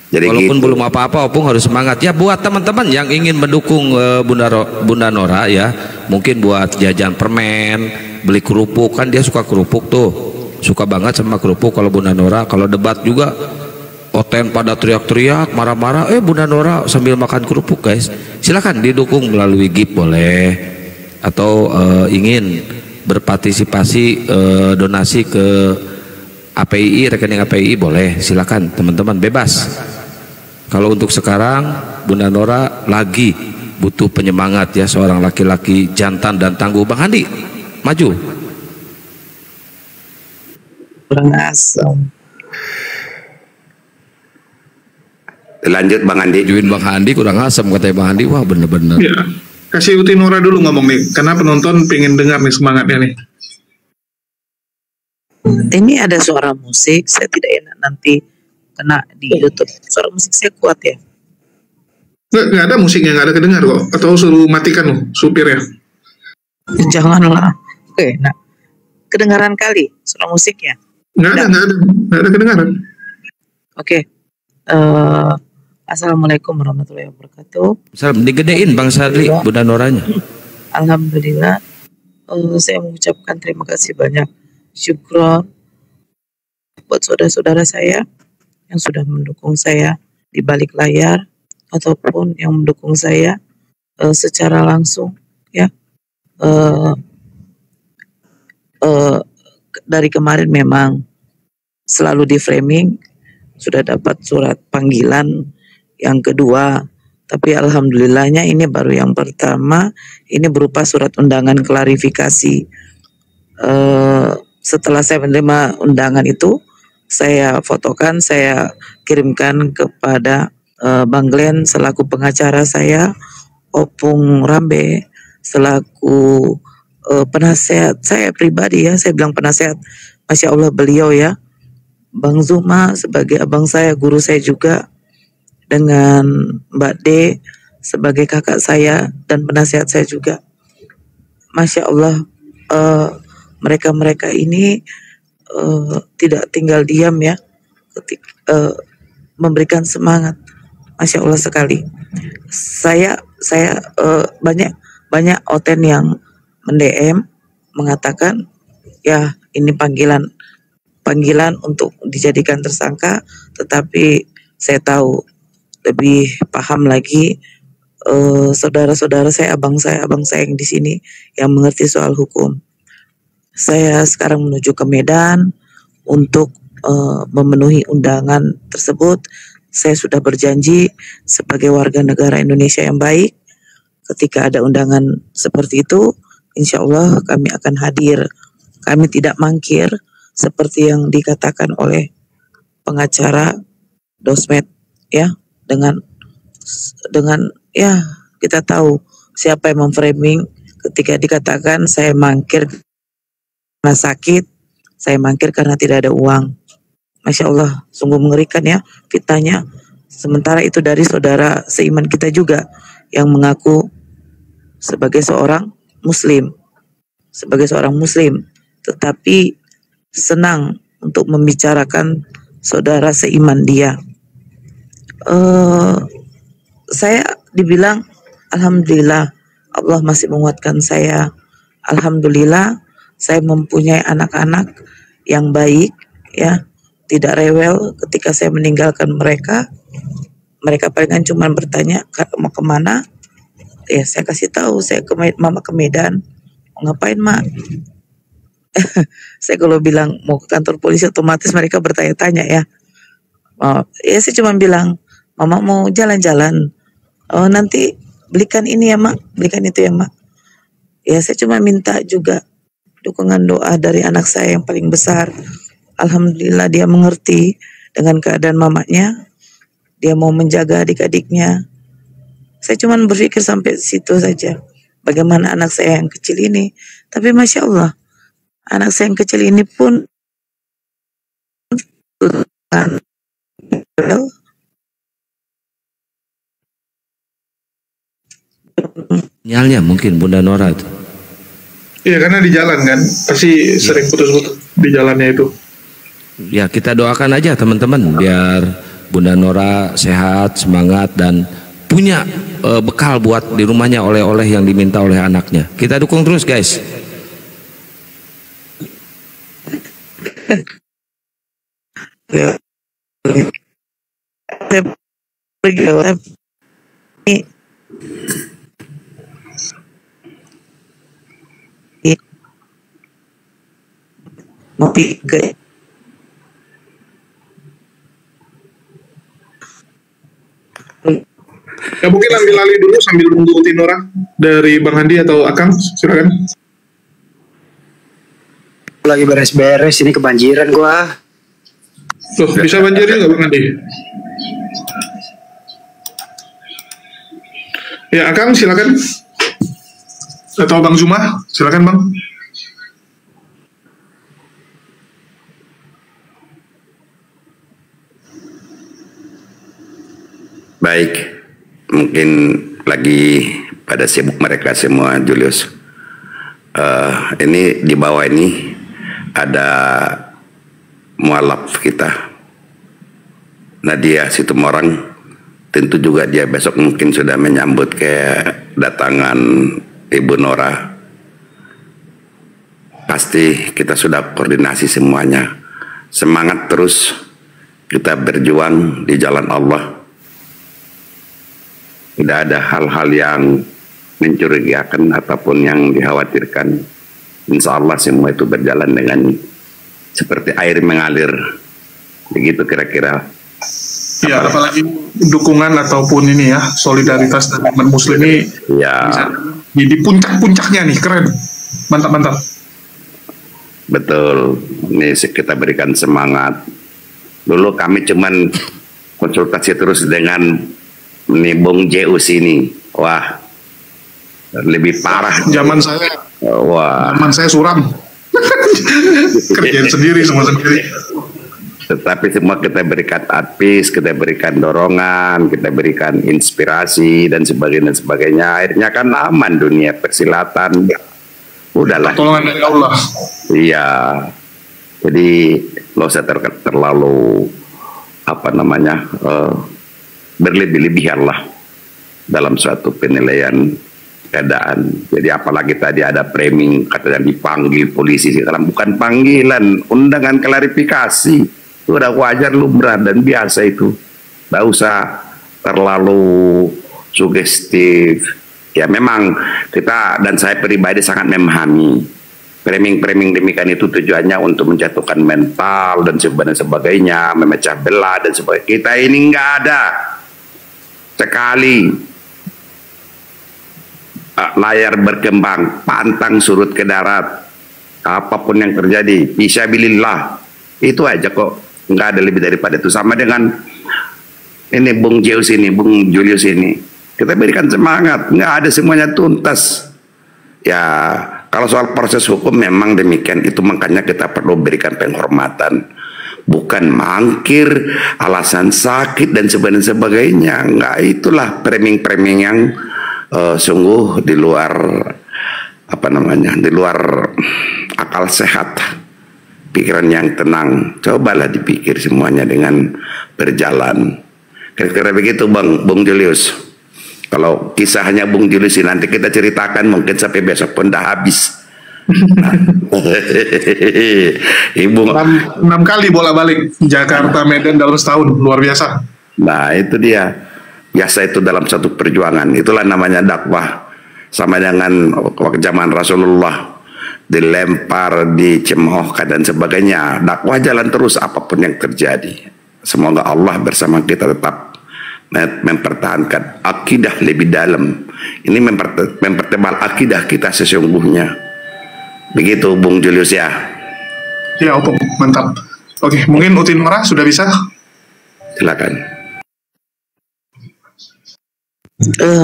Jadi walaupun gitu. belum apa-apa, Opung harus semangat ya. Buat teman-teman yang ingin mendukung Bunda Nora ya, mungkin buat jajan permen, beli kerupuk, kan dia suka kerupuk tuh, suka banget sama kerupuk. Kalau Bunda Nora, kalau debat juga Oten pada teriak-teriak, marah-marah, Bunda Nora sambil makan kerupuk guys. Silakan didukung melalui GIF boleh, atau ingin berpartisipasi donasi ke API, rekening API boleh, silakan teman-teman, bebas. Kalau untuk sekarang Bunda Nora lagi butuh penyemangat ya, seorang laki-laki jantan dan tangguh. Bang Andi, maju. Kurang asam. Lanjut Bang Andi. Juin Bang Andi kurang asam katanya Bang Andi. Wah bener-bener. Ya. Kasih Uti Nora dulu ngomong nih, karena penonton pengen dengar nih semangatnya nih. Ini ada suara musik, saya tidak enak nanti kena di YouTube. Suara musik saya kuat ya? Nggak ada musiknya, nggak ada kedengar kok. Atau suruh matikan loh, supir ya? Janganlah, enak. Kedengaran kali suara musiknya? Nggak ada kedengaran. Oke. Assalamualaikum warahmatullahi wabarakatuh. Salam digedein Bang Sarli, Bunda Noranya. Alhamdulillah, saya mengucapkan terima kasih banyak. Syukron buat saudara-saudara saya yang sudah mendukung saya di balik layar ataupun yang mendukung saya secara langsung ya. Dari kemarin memang selalu di framing, sudah dapat surat panggilan yang kedua, tapi alhamdulillahnya ini baru yang pertama, ini berupa surat undangan klarifikasi. Setelah saya menerima undangan itu, saya fotokan, saya kirimkan kepada Bang Glenn selaku pengacara saya, Opung Rambe selaku penasehat saya pribadi ya, saya bilang penasehat, Masya Allah beliau ya, Bang Zuma sebagai abang saya, guru saya juga, dengan Mbak D sebagai kakak saya dan penasehat saya juga. Masya Allah, mereka ini tidak tinggal diam ya, memberikan semangat. Masya Allah sekali. Saya banyak Oten yang mendm mengatakan ya ini panggilan untuk dijadikan tersangka, tetapi saya tahu lebih paham lagi saudara-saudara saya, abang saya yang di sini yang mengerti soal hukum. Saya sekarang menuju ke Medan untuk memenuhi undangan tersebut. Saya sudah berjanji sebagai warga negara Indonesia yang baik, ketika ada undangan seperti itu, insya Allah kami akan hadir. Kami tidak mangkir seperti yang dikatakan oleh pengacara Dosmet ya, dengan ya kita tahu siapa yang memframing ketika dikatakan saya mangkir karena sakit, saya mangkir karena tidak ada uang. Masya Allah, sungguh mengerikan ya fitnahnya. Sementara itu dari saudara seiman kita juga yang mengaku sebagai seorang muslim, tetapi senang untuk membicarakan saudara seiman dia. Saya dibilang alhamdulillah Allah masih menguatkan saya. Alhamdulillah saya mempunyai anak-anak yang baik, ya, tidak rewel ketika saya meninggalkan mereka. Mereka palingan cuma bertanya mau kemana, ya saya kasih tahu saya mama ke Medan. Mau ngapain mak? Saya kalau bilang mau ke kantor polisi otomatis mereka bertanya-tanya ya. Ya saya cuma bilang mama mau jalan-jalan. Oh nanti belikan ini ya mak, belikan itu ya mak. Ya saya cuma minta juga dukungan doa dari anak saya yang paling besar. Alhamdulillah dia mengerti dengan keadaan mamanya. Dia mau menjaga adik-adiknya. Saya cuma berpikir sampai situ saja. Bagaimana anak saya yang kecil ini. Tapi Masya Allah, anak saya yang kecil ini pun Sinyalnya mungkin Bunda Nora itu. Iya karena di jalan kan, pasti sering putus-putus di jalannya itu. Ya kita doakan aja teman-teman biar Bunda Nora sehat, semangat dan punya bekal buat di rumahnya oleh-oleh yang diminta oleh anaknya. Kita dukung terus guys. Ya. Mau pikir Ya mungkin ambil alih dulu sambil nunggu Tinora dari Bang Handi atau Akang, silakan. Lagi beres-beres ini kebanjiran gua. Loh, bisa banjirnya nggak Bang Handi? Ya Akang silakan. Atau Bang Zuma, silakan Bang. Baik, mungkin lagi pada sibuk mereka semua, Julius. Ini di bawah ini ada mualaf kita, Nadia Situmorang. Tentu juga dia besok mungkin sudah menyambut kedatangan Ibu Nora. Pasti kita sudah koordinasi semuanya. Semangat terus kita berjuang di jalan Allah. Tidak ada hal-hal yang mencurigakan ataupun yang dikhawatirkan. Insya Allah semua itu berjalan dengan seperti air mengalir. Begitu kira-kira. Ya, apalagi dukungan ataupun ini ya, solidaritas dari umat muslim ini ya di puncak-puncaknya nih, keren. Mantap-mantap. Betul. Ini kita berikan semangat. Dulu kami cuman konsultasi terus dengan ini Bung Zeus ini, wah lebih parah. Zaman saya, zaman saya suram, kerjaan sendiri semua sendiri. Tetapi semua kita berikan advice, kita berikan dorongan, kita berikan inspirasi dan sebagainya. Akhirnya kan aman dunia persilatan. Udahlah. Pertolongan dari Allah. Iya. Jadi lo usah terlalu apa namanya berlebih-lebihan lah dalam suatu penilaian keadaan. Jadi apalagi tadi ada framing katanya dipanggil polisi, sekarang bukan panggilan, undangan klarifikasi. Itu udah wajar, lumrah dan biasa itu. Nggak usah terlalu sugestif. Ya memang kita dan saya pribadi sangat memahami framing-framing demikian itu tujuannya untuk menjatuhkan mental dan sebagainya, memecah belah dan sebagainya. Kita ini nggak ada sekali layar berkembang, pantang surut ke darat, apapun yang terjadi, fisabilillah, itu aja kok, nggak ada lebih daripada itu. Sama dengan ini Bung Zeus ini, Bung Julius ini, kita berikan semangat, nggak ada semuanya tuntas. Ya kalau soal proses hukum memang demikian, itu makanya kita perlu berikan penghormatan, bukan mangkir alasan sakit dan sebagainya. Enggak, itulah framing-framing yang sungguh di luar apa namanya, di luar akal sehat, pikiran yang tenang. Cobalah dipikir semuanya dengan berjalan. Kira-kira begitu Bung Julius. Kalau kisahnya Bung Julius nanti kita ceritakan mungkin sampai besok pun dah habis. Ibu 6 kali bolak-balik Jakarta Medan dalam setahun, luar biasa. Nah itu dia, biasa itu dalam satu perjuangan. Itulah namanya dakwah. Sama dengan waktu zaman Rasulullah dilempar, dicemoohkan dan sebagainya. Dakwah jalan terus apapun yang terjadi. Semoga Allah bersama kita tetap mempertahankan akidah lebih dalam. Ini mempertebal akidah kita sesungguhnya. Begitu Bung Julius ya. Ya Opung, mantap. Oke, mungkin Utin Merah sudah bisa? Silakan.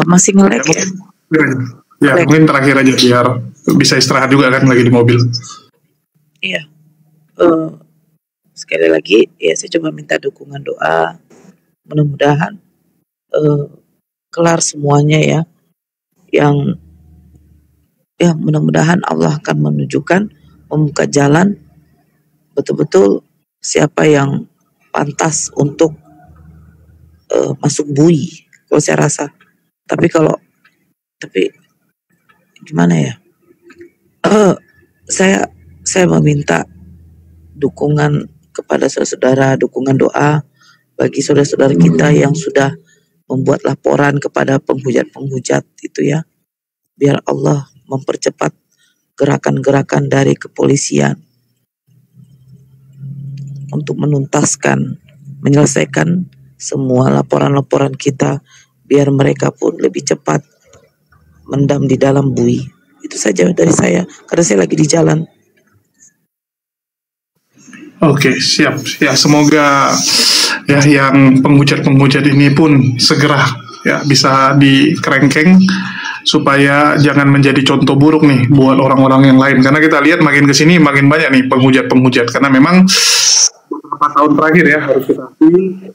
Masih nge-lag ya? Ya, mungkin terakhir aja biar bisa istirahat juga kan lagi di mobil. Iya. Sekali lagi ya saya coba minta dukungan doa. Mudah-mudahan kelar semuanya ya. Yang ya mudah-mudahan Allah akan menunjukkan, membuka jalan betul-betul siapa yang pantas untuk masuk bui kalau saya rasa. Tapi gimana ya? Saya meminta dukungan kepada saudara-saudara, dukungan doa bagi saudara-saudara kita yang sudah membuat laporan kepada penghujat-penghujat itu ya. Biar Allah mempercepat gerakan-gerakan dari kepolisian untuk menuntaskan, menyelesaikan semua laporan-laporan kita, biar mereka pun lebih cepat mendam di dalam bui. Itu saja dari saya, karena saya lagi di jalan. Oke, siap. Ya, semoga ya yang penghujat-penghujat ini pun segera ya bisa dikerengkeng supaya jangan menjadi contoh buruk nih buat orang-orang yang lain. Karena kita lihat makin kesini makin banyak nih penghujat-penghujat. Karena memang beberapa tahun terakhir ya harus kita akui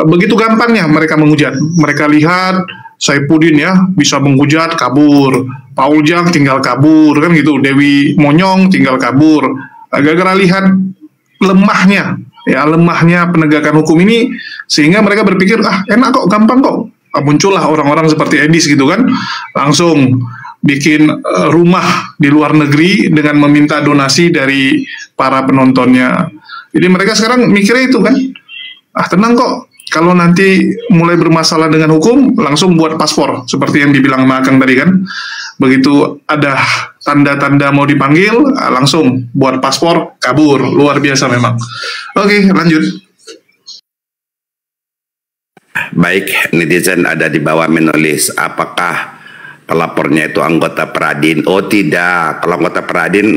begitu gampangnya mereka menghujat. Mereka lihat Saifuddin ya bisa menghujat kabur, Paul Jang tinggal kabur kan gitu, Dewi Monyong tinggal kabur. Gara-gara lihat lemahnya penegakan hukum ini, sehingga mereka berpikir enak kok, gampang kok. Muncullah orang-orang seperti Edis gitu kan, langsung bikin rumah di luar negeri dengan meminta donasi dari para penontonnya. Jadi mereka sekarang mikirnya itu kan, tenang kok, kalau nanti mulai bermasalah dengan hukum langsung buat paspor seperti yang dibilang Makang tadi kan. Begitu ada tanda-tanda mau dipanggil langsung buat paspor, kabur. Luar biasa memang. Oke, lanjut. Baik, netizen ada di bawah menulis, apakah pelapornya itu anggota Peradin? Oh tidak, kalau anggota Peradin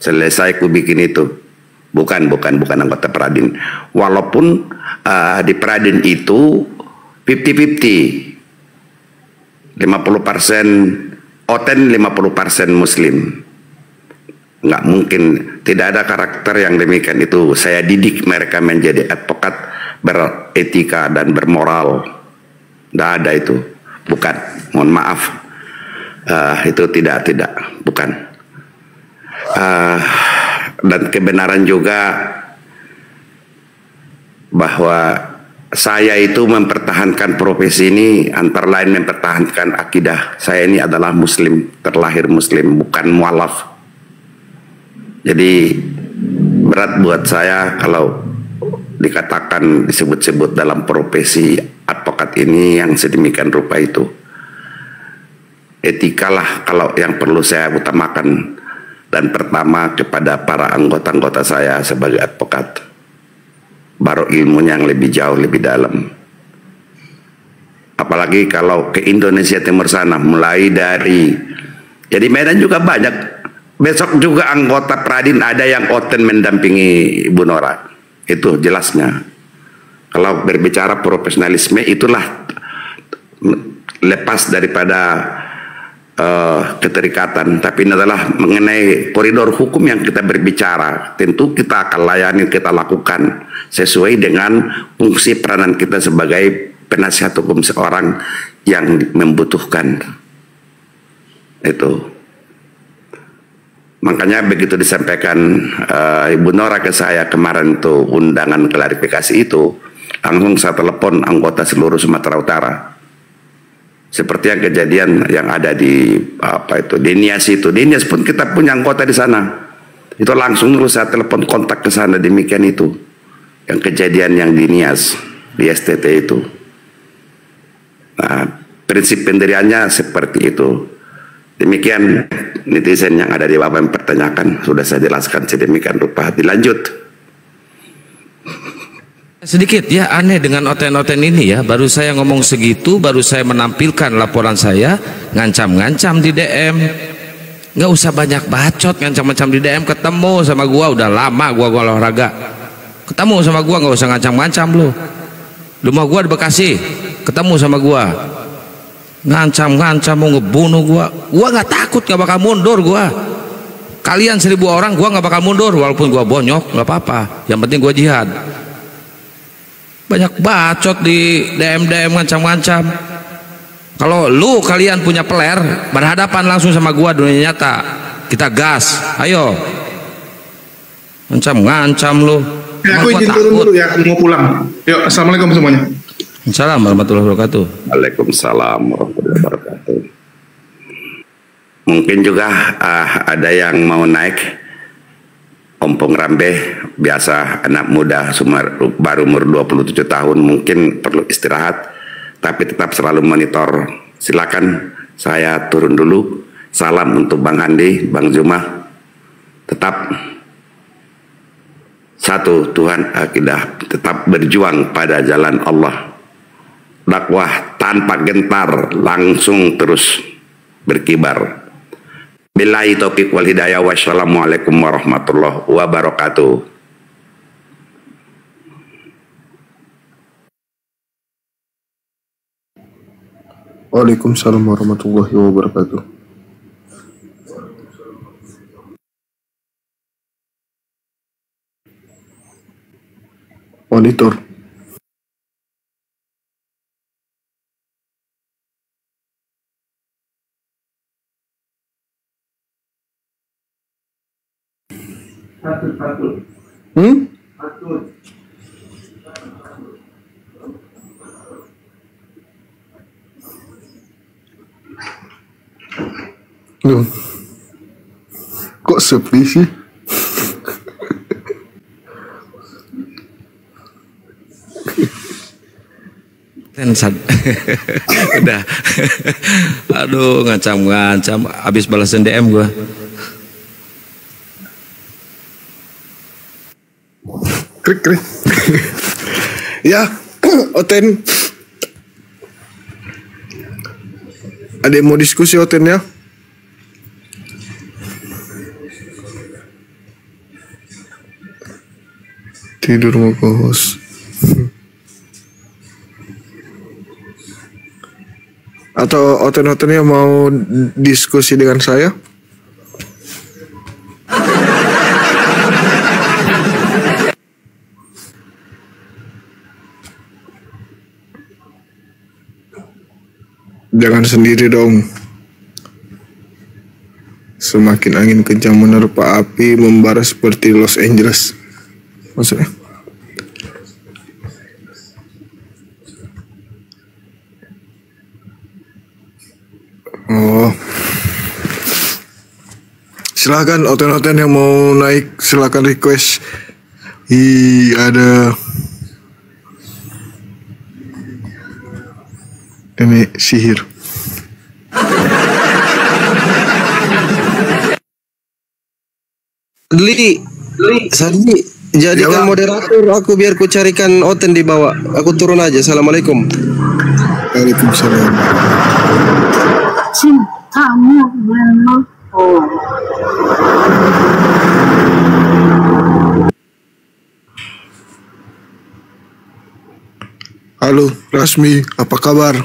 selesai ku bikin itu. Bukan anggota Peradin. Walaupun di Peradin itu 50-50. 50% Oten, 50% Muslim. Nggak mungkin, tidak ada karakter yang demikian itu. Saya didik mereka menjadi advokat beretika dan bermoral. Nggak ada itu. Bukan, mohon maaf. Itu tidak, bukan. Dan kebenaran juga bahwa saya itu mempertahankan profesi ini antara lain mempertahankan akidah. Saya ini adalah muslim, terlahir muslim, bukan mualaf. Jadi berat buat saya kalau dikatakan, disebut-sebut dalam profesi advokat ini yang sedemikian rupa itu. Etikalah kalau yang perlu saya utamakan. Dan pertama kepada para anggota-anggota saya sebagai advokat, baru ilmunya yang lebih jauh, lebih dalam. Apalagi kalau ke Indonesia Timur sana, mulai dari, jadi Medan juga banyak. Besok juga anggota Peradin ada yang Oten mendampingi Ibu Nora. Itu jelasnya. Kalau berbicara profesionalisme, itulah lepas daripada keterikatan, tapi ini adalah mengenai koridor hukum yang kita berbicara. Tentu kita akan layani, kita lakukan sesuai dengan fungsi peranan kita sebagai penasihat hukum seorang yang membutuhkan itu. Makanya begitu disampaikan Ibu Nora ke saya kemarin tuh undangan klarifikasi itu, langsung saya telepon anggota seluruh Sumatera Utara. Seperti yang kejadian yang ada di di Nias itu. Di Nias pun kita punya anggota di sana. Itu langsung terus saya telepon kontak ke sana, demikian itu. Yang kejadian yang di Nias, di STT itu. Nah, prinsip pendiriannya seperti itu. Demikian netizen yang ada di bawah mempertanyakan, sudah saya jelaskan sedemikian rupa. Dilanjut. Sedikit ya aneh dengan oten-oten ini ya. Baru saya ngomong segitu, baru saya menampilkan laporan saya, ngancam-ngancam di DM. Nggak usah banyak bacot, ngancam-ngancam di DM. Ketemu sama gua udah lama gua olahraga. Ketemu sama gua nggak usah ngancam-ngancam lu. Rumah gua di Bekasi, ketemu sama gua. Ngancam-ngancam mau ngebunuh gua. Gua nggak takut, nggak bakal mundur gua. Kalian 1000 orang gua nggak bakal mundur walaupun gua bonyok, nggak apa-apa. Yang penting gua jihad. Banyak bacot di DM ngancam-ngancam. Kalau lu kalian punya peler, berhadapan langsung sama gua dunia nyata. Kita gas, ayo. Ngancam-ngancam lu. Ya, aku izin turun dulu ya, mau pulang. Yuk, assalamualaikum semuanya. Assalamualaikum warahmatullahi wabarakatuh. Waalaikumsalam warahmatullahi wabarakatuh. Mungkin juga ada yang mau naik. Ompong Rambe, biasa anak muda baru umur 27 tahun mungkin perlu istirahat, tapi tetap selalu monitor. Silakan saya turun dulu. Salam untuk Bang Andi, Bang Zuma. Tetap satu Tuhan akidah, tetap berjuang pada jalan Allah. Dakwah tanpa gentar, langsung terus berkibar. Billahi taufiq wal hidayah, wassalamualaikum warahmatullahi wabarakatuh. Waalaikumsalam warahmatullahi wabarakatuh. Monitor. Loh, kok sepi sih? Udah. Aduh, ngancam-ngancam. Habis balasan DM gua. Krik. Ya, Oten. Ada yang mau diskusi Oten ya? Tidur mau ke host. Atau Oten-Otennya mau diskusi dengan saya? Jangan sendiri dong. Semakin angin kencang menerpa api, membara seperti Los Angeles. Maksudnya? Oh. Silakan Oten-Oten yang mau naik, silakan request. Ada ini sihir. Sandi, jadikan moderator aku biar ku carikan Oten di bawah. Aku turun aja. Assalamualaikum. Waalaikumsalam. Cintamu memang. Halo, Rasmi, apa kabar?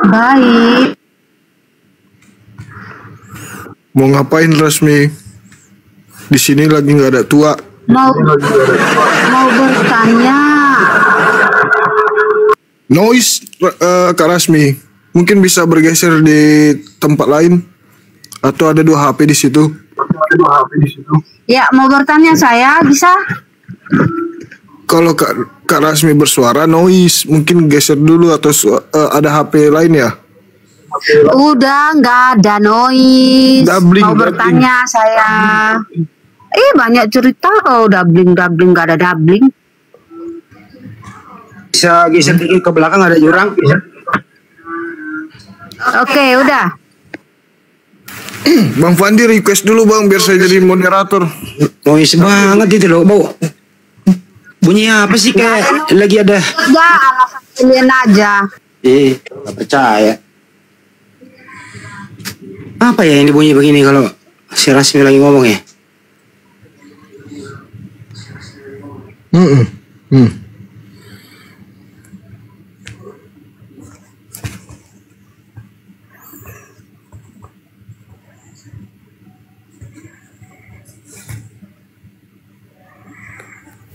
Baik. Mau ngapain Rasmi? Di sini lagi nggak ada tua. Mau bertanya. Noise, Kak Rasmi. Mungkin bisa bergeser di tempat lain? Atau ada 2 HP di situ? Ya, mau bertanya saya bisa? kalau Kak Rasmi bersuara noise, mungkin geser dulu atau ada HP lain ya? Udah nggak ada noise. Mau bertanya saya. Banyak cerita doubling nggak ada doubling. Bisa geser dikit ke belakang, ada jurang. Oke, udah. Bang Fandi request dulu bang, biar saya jadi moderator. Noise banget itu loh, bau. Bunyi apa sih, kayak lagi ada? Ya, alasan kalian aja. Gak percaya. Apa ya yang dibunyi begini kalau si Rasmi lagi ngomong ya?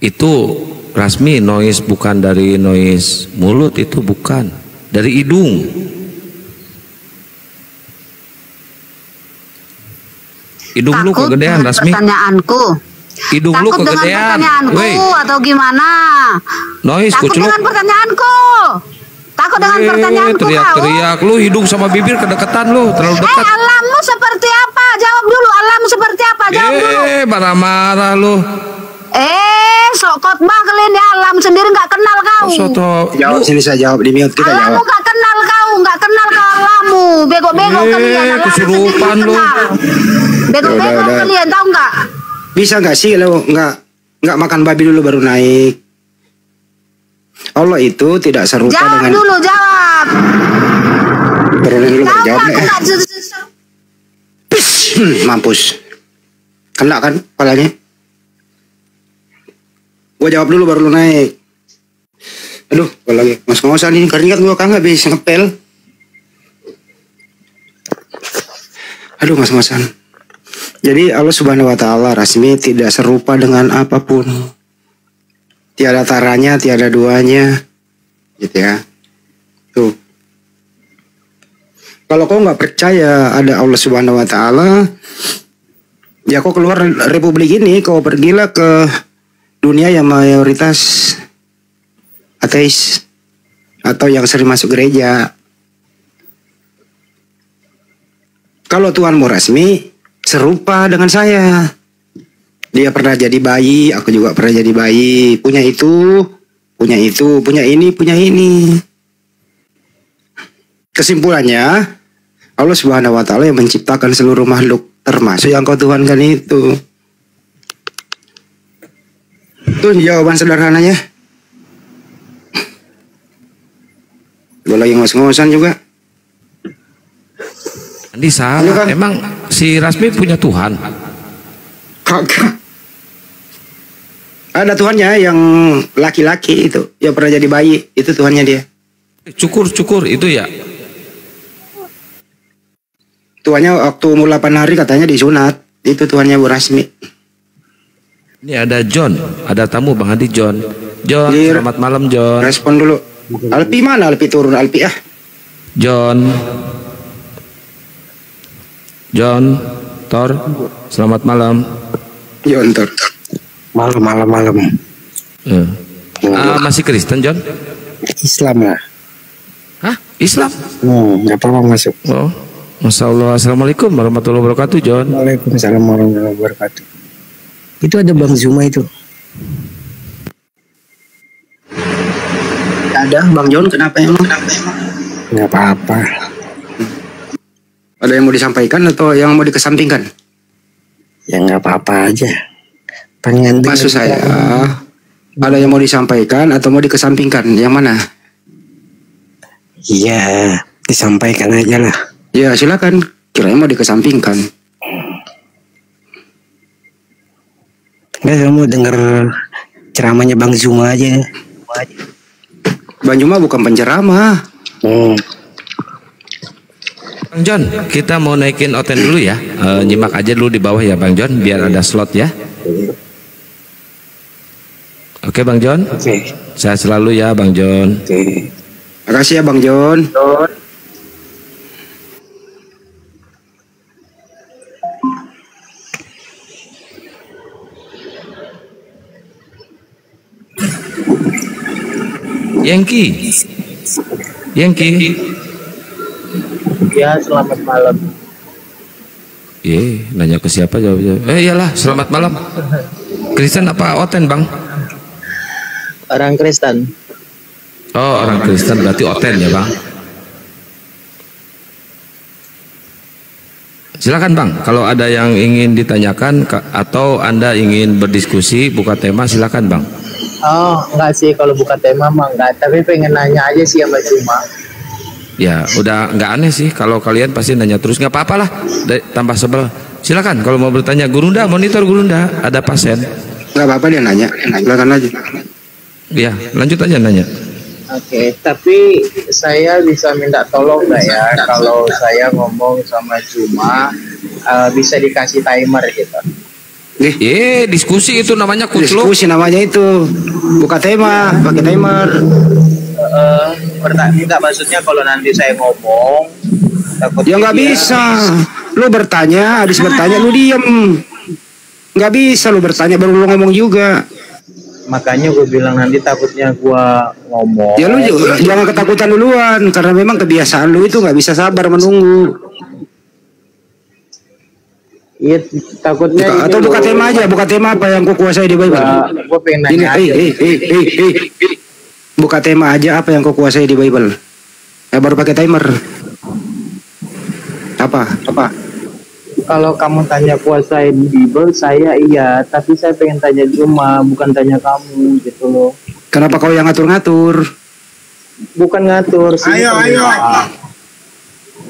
Itu Rasmi noise bukan dari noise mulut, itu bukan dari hidung. Hidung lu kegedean, Rasmi. Pertanyaanku. Hidung lu Takut dengan kegedean. pertanyaanku atau gimana? Noise Takut kuculuk. dengan pertanyaanku. Takut dengan pertanyaanku kau. Teriak-teriak lu, hidung sama bibir kedekatan lu, terlalu dekat. Alammu seperti apa? Jawab dulu. Alammu seperti apa? Jawab dulu. Marah-marah lu. Sok khotbah kalian ya, alam sendiri nggak kenal kau. Jawab sini, saya jawab di mute, kita Alammu jawab. nggak kenal kau alammu. Bego-bego kalian. Alammu sendiri nggak kenal. Bego-bego kalian, tahu nggak? Bisa nggak sih lo nggak makan babi dulu baru naik? Allah itu tidak serupa Jawab dengan. dulu, jawab. Turunin dulu, Jawab, jawab aku nih. nggak Mampus. Kena kan kepalanya? Gua jawab dulu baru lu naik. Aduh, gua lagi ngos-ngosan ini keringat gua kagak bisa ngepel. Aduh, ngos-ngosan. Jadi Allah Subhanahu wa taala Rasmi tidak serupa dengan apapun. Tiada taranya, tiada duanya. Gitu ya. Tuh. Kalau kau nggak percaya ada Allah Subhanahu wa taala, ya kau keluar republik ini, kau pergilah ke dunia yang mayoritas ateis atau yang sering masuk gereja. Kalau Tuhanmu Rasmi serupa dengan saya. Dia pernah jadi bayi, aku juga pernah jadi bayi. Punya itu, punya ini, punya ini. Kesimpulannya, Allah Subhanahu wa taala yang menciptakan seluruh makhluk, termasuk yang kau tuhankan itu. Itu jawaban sederhananya. Gue lagi ngos-ngosan juga. Andi salah. Emang si Rasmi punya Tuhan? Kagak. Ada Tuhannya yang laki-laki itu, yang pernah jadi bayi, itu Tuhannya dia. Cukur itu ya? Tuhannya waktu umur 8 hari katanya disunat. Itu Tuhannya Bu Rasmi. Ini ada John, ada tamu Bang Andi John. John, selamat malam John. Respon dulu. Alpi mana? Alpi turun, Alpi ah. John, Thor, selamat malam. John, Thor. Malam. Masih Kristen John? Islam lah. Hah? Islam? Nggak apa-apa masuk. Oh, Masya Allah. Assalamualaikum warahmatullahi wabarakatuh John. Waalaikumsalam warahmatullahi wabarakatuh. Itu ada Bang Zuma itu. Ada Bang John, kenapa emang? Nggak apa-apa. Ada yang mau disampaikan atau yang mau dikesampingkan? Ya nggak apa-apa aja. Pengen maksud saya, ada yang mau disampaikan atau mau dikesampingkan? Yang mana? Iya, disampaikan aja lah. Ya silakan. Kirain mau dikesampingkan. Nggak, saya mau denger ceramahnya Bang Zuma aja. Bang Zuma bukan penceramah. Bang John, kita mau naikin Oten dulu ya. Nyimak aja dulu di bawah ya Bang John, biar ada slot ya. Oke Bang John. Oke. Sehat selalu ya Bang John. Oke. Makasih ya Bang John. Yengki. Ya, selamat malam. Nanya ke siapa jawabnya? Iyalah, selamat malam. Kristen apa Oten, Bang? Orang Kristen. Oh, orang Kristen berarti Oten ya, Bang. Silakan, Bang. Kalau ada yang ingin ditanyakan atau Anda ingin berdiskusi, buka tema, silakan, Bang. Oh, enggak sih, kalau buka tema mah enggak, tapi pengen nanya aja sih sama Juma. Ya, udah nggak aneh sih kalau kalian pasti nanya terus, nggak apa-apa lah, tambah sebel. Silakan kalau mau bertanya. Gurunda, monitor Gurunda, ada pasien. Nggak apa-apa dia nanya, silakan aja. Ya, lanjut aja nanya. Oke, tapi saya bisa minta tolong nggak ya kalau saya ngomong sama Juma, bisa dikasih timer gitu. Diskusi itu namanya kucluk. Diskusi namanya itu, buka tema, pakai timer. Enggak, maksudnya kalau nanti saya ngomong takut ya nggak bisa. Lu bertanya, habis bertanya lu diem. Nggak bisa lu bertanya baru lu ngomong juga. Makanya gue bilang nanti takutnya gue ngomong. Ya lu jangan ketakutan duluan, karena memang kebiasaan lu itu nggak bisa sabar menunggu. Iya, takutnya atau buka tema aja, buka tema apa yang kau kuasai di Bible. Gue pengen nanya buka tema aja apa yang kau kuasai di Bible. Baru pakai timer. Apa? Kalau kamu tanya kuasai di Bible, saya iya, tapi saya pengen tanya Juma, bukan tanya kamu gitu loh. Kenapa kau yang ngatur-ngatur? Bukan ngatur sih. Ayo.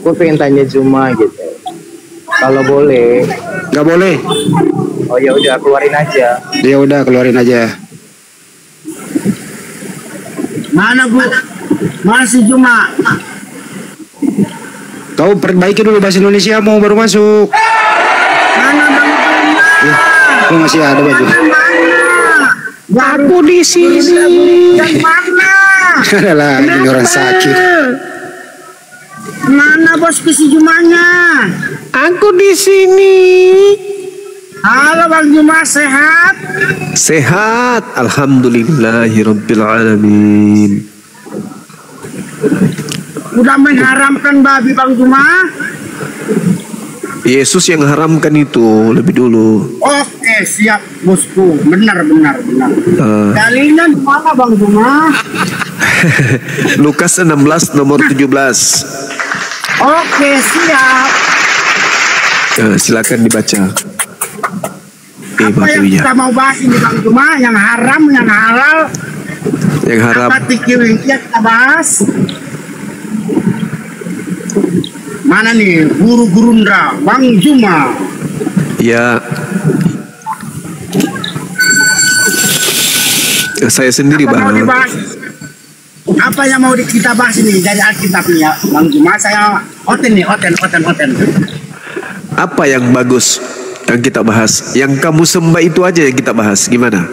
Gue pengen tanya Juma gitu. Kalau boleh. Nggak boleh. Oh ya udah, keluarin aja. Ya udah, keluarin aja. Mana Bu? Masih Juma. Kau perbaiki dulu bahasa Indonesia mau baru masuk. Mana Bang Juma? Kau masih ada baju. Aku di sini. Yang mana? Ada lagi orang sakit. Mana bos si Jumanya? Aku di sini. Halo Bang Juma, sehat? Sehat, alhamdulillahirabbil alamin. Udah mengharamkan babi Bang Juma? Yesus yang haramkan itu lebih dulu. Oke, siap bosku. Benar. Dalilnya di mana Bang Juma? Lukas 16 nomor 17. Oke, siap. Silakan dibaca. Apa yang kita mau bahas ini Bang Juma? Yang haram, yang halal? Yang haram. Apa tikir-tikir kita bahas? Mana nih guru Gurunda Bang Juma? Ya. Saya sendiri Bang. Apa yang mau kita bahas ini dari Alkitabnya Bang Juma? Saya Oten. Apa yang bagus yang kita bahas? Yang kamu sembah itu aja yang kita bahas. Gimana?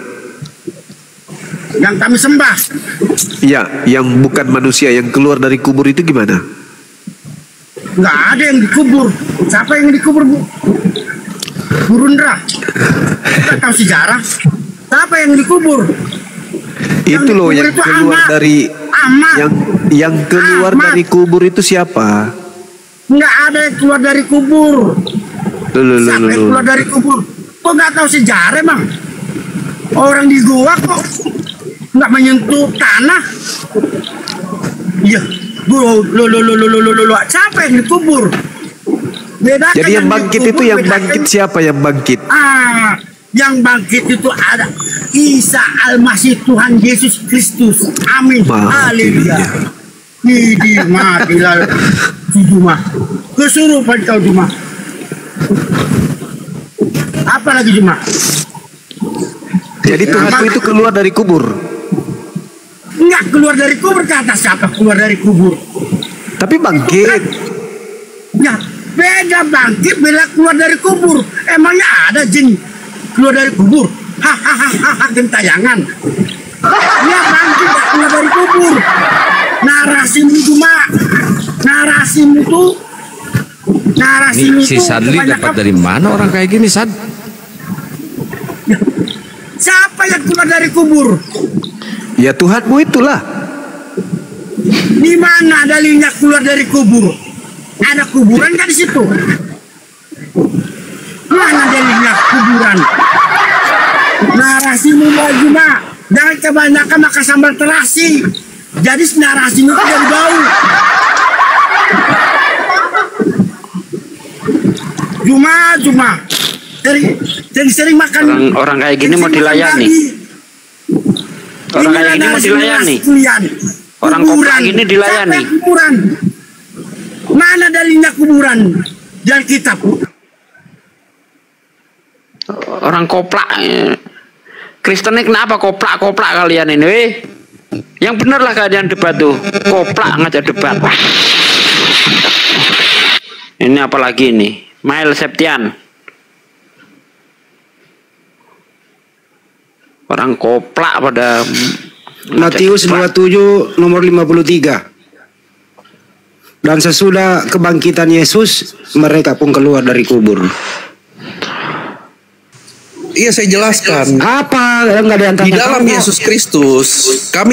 Yang kami sembah? Ya, yang bukan manusia yang keluar dari kubur itu gimana? Nggak ada yang dikubur. Siapa yang dikubur Bu? Gurunda. Kita tahu sejarah. Siapa yang dikubur? Itu loh yang keluar dari yang keluar dari kubur itu siapa? Nggak ada yang keluar dari kubur. Siapa yang keluar dari kubur? Kok nggak tahu sejarah Bang? Orang di gua kok nggak menyentuh tanah. Iya. Siapa yang dikubur? Bedakan. Jadi yang bangkit itu yang bangkit siapa yang bangkit? Yang bangkit itu ada Isa Al-Masih Tuhan Yesus Kristus. Amin. Haleluya. Ini matilah Juma. Kesurupan kau Juma. Apa lagi Juma? Jadi Tuhanku itu keluar dari kubur. Enggak keluar dari kubur, kata siapa keluar dari kubur? Tapi bangkit. Ya, beda bangkit bila keluar dari kubur. Emangnya ada jin keluar dari kubur? Hahaha, gentayangan. Dia bangkit keluar dari kubur. Narasimu cuma narasimu tuh Nih, si Sadli dapat dari mana orang kayak gini, Sad? Siapa yang keluar dari kubur? Ya Tuhanmu itulah. Di mana dalilnya keluar dari kubur? Ada kuburan nggak di situ? Mana dalilnya kuburan? Narasimu Juma, jangan kebanyakan makan sambal terasi. Jadi narasimu itu jadi bau. Juma, sering makan. Orang kayak gini mau dilayani. Orang kayak gini mau dilayani. Orang koprak gini dilayani. Kuburan. Mana dalilnya kuburan? Dan kitab. Orang koplak. Kristen ini kenapa koplak kalian ini? Yang bener lah kalian debat tuh. Koplak ngajak debat. Ini apalagi nih? Mail Septian. Orang koplak pada Matius 27 nomor 53. Dan sesudah kebangkitan Yesus, mereka pun keluar dari kubur. Iya, saya jelaskan. Apa? Enggak ada yang tanya. Di dalam Yesus Kristus, kami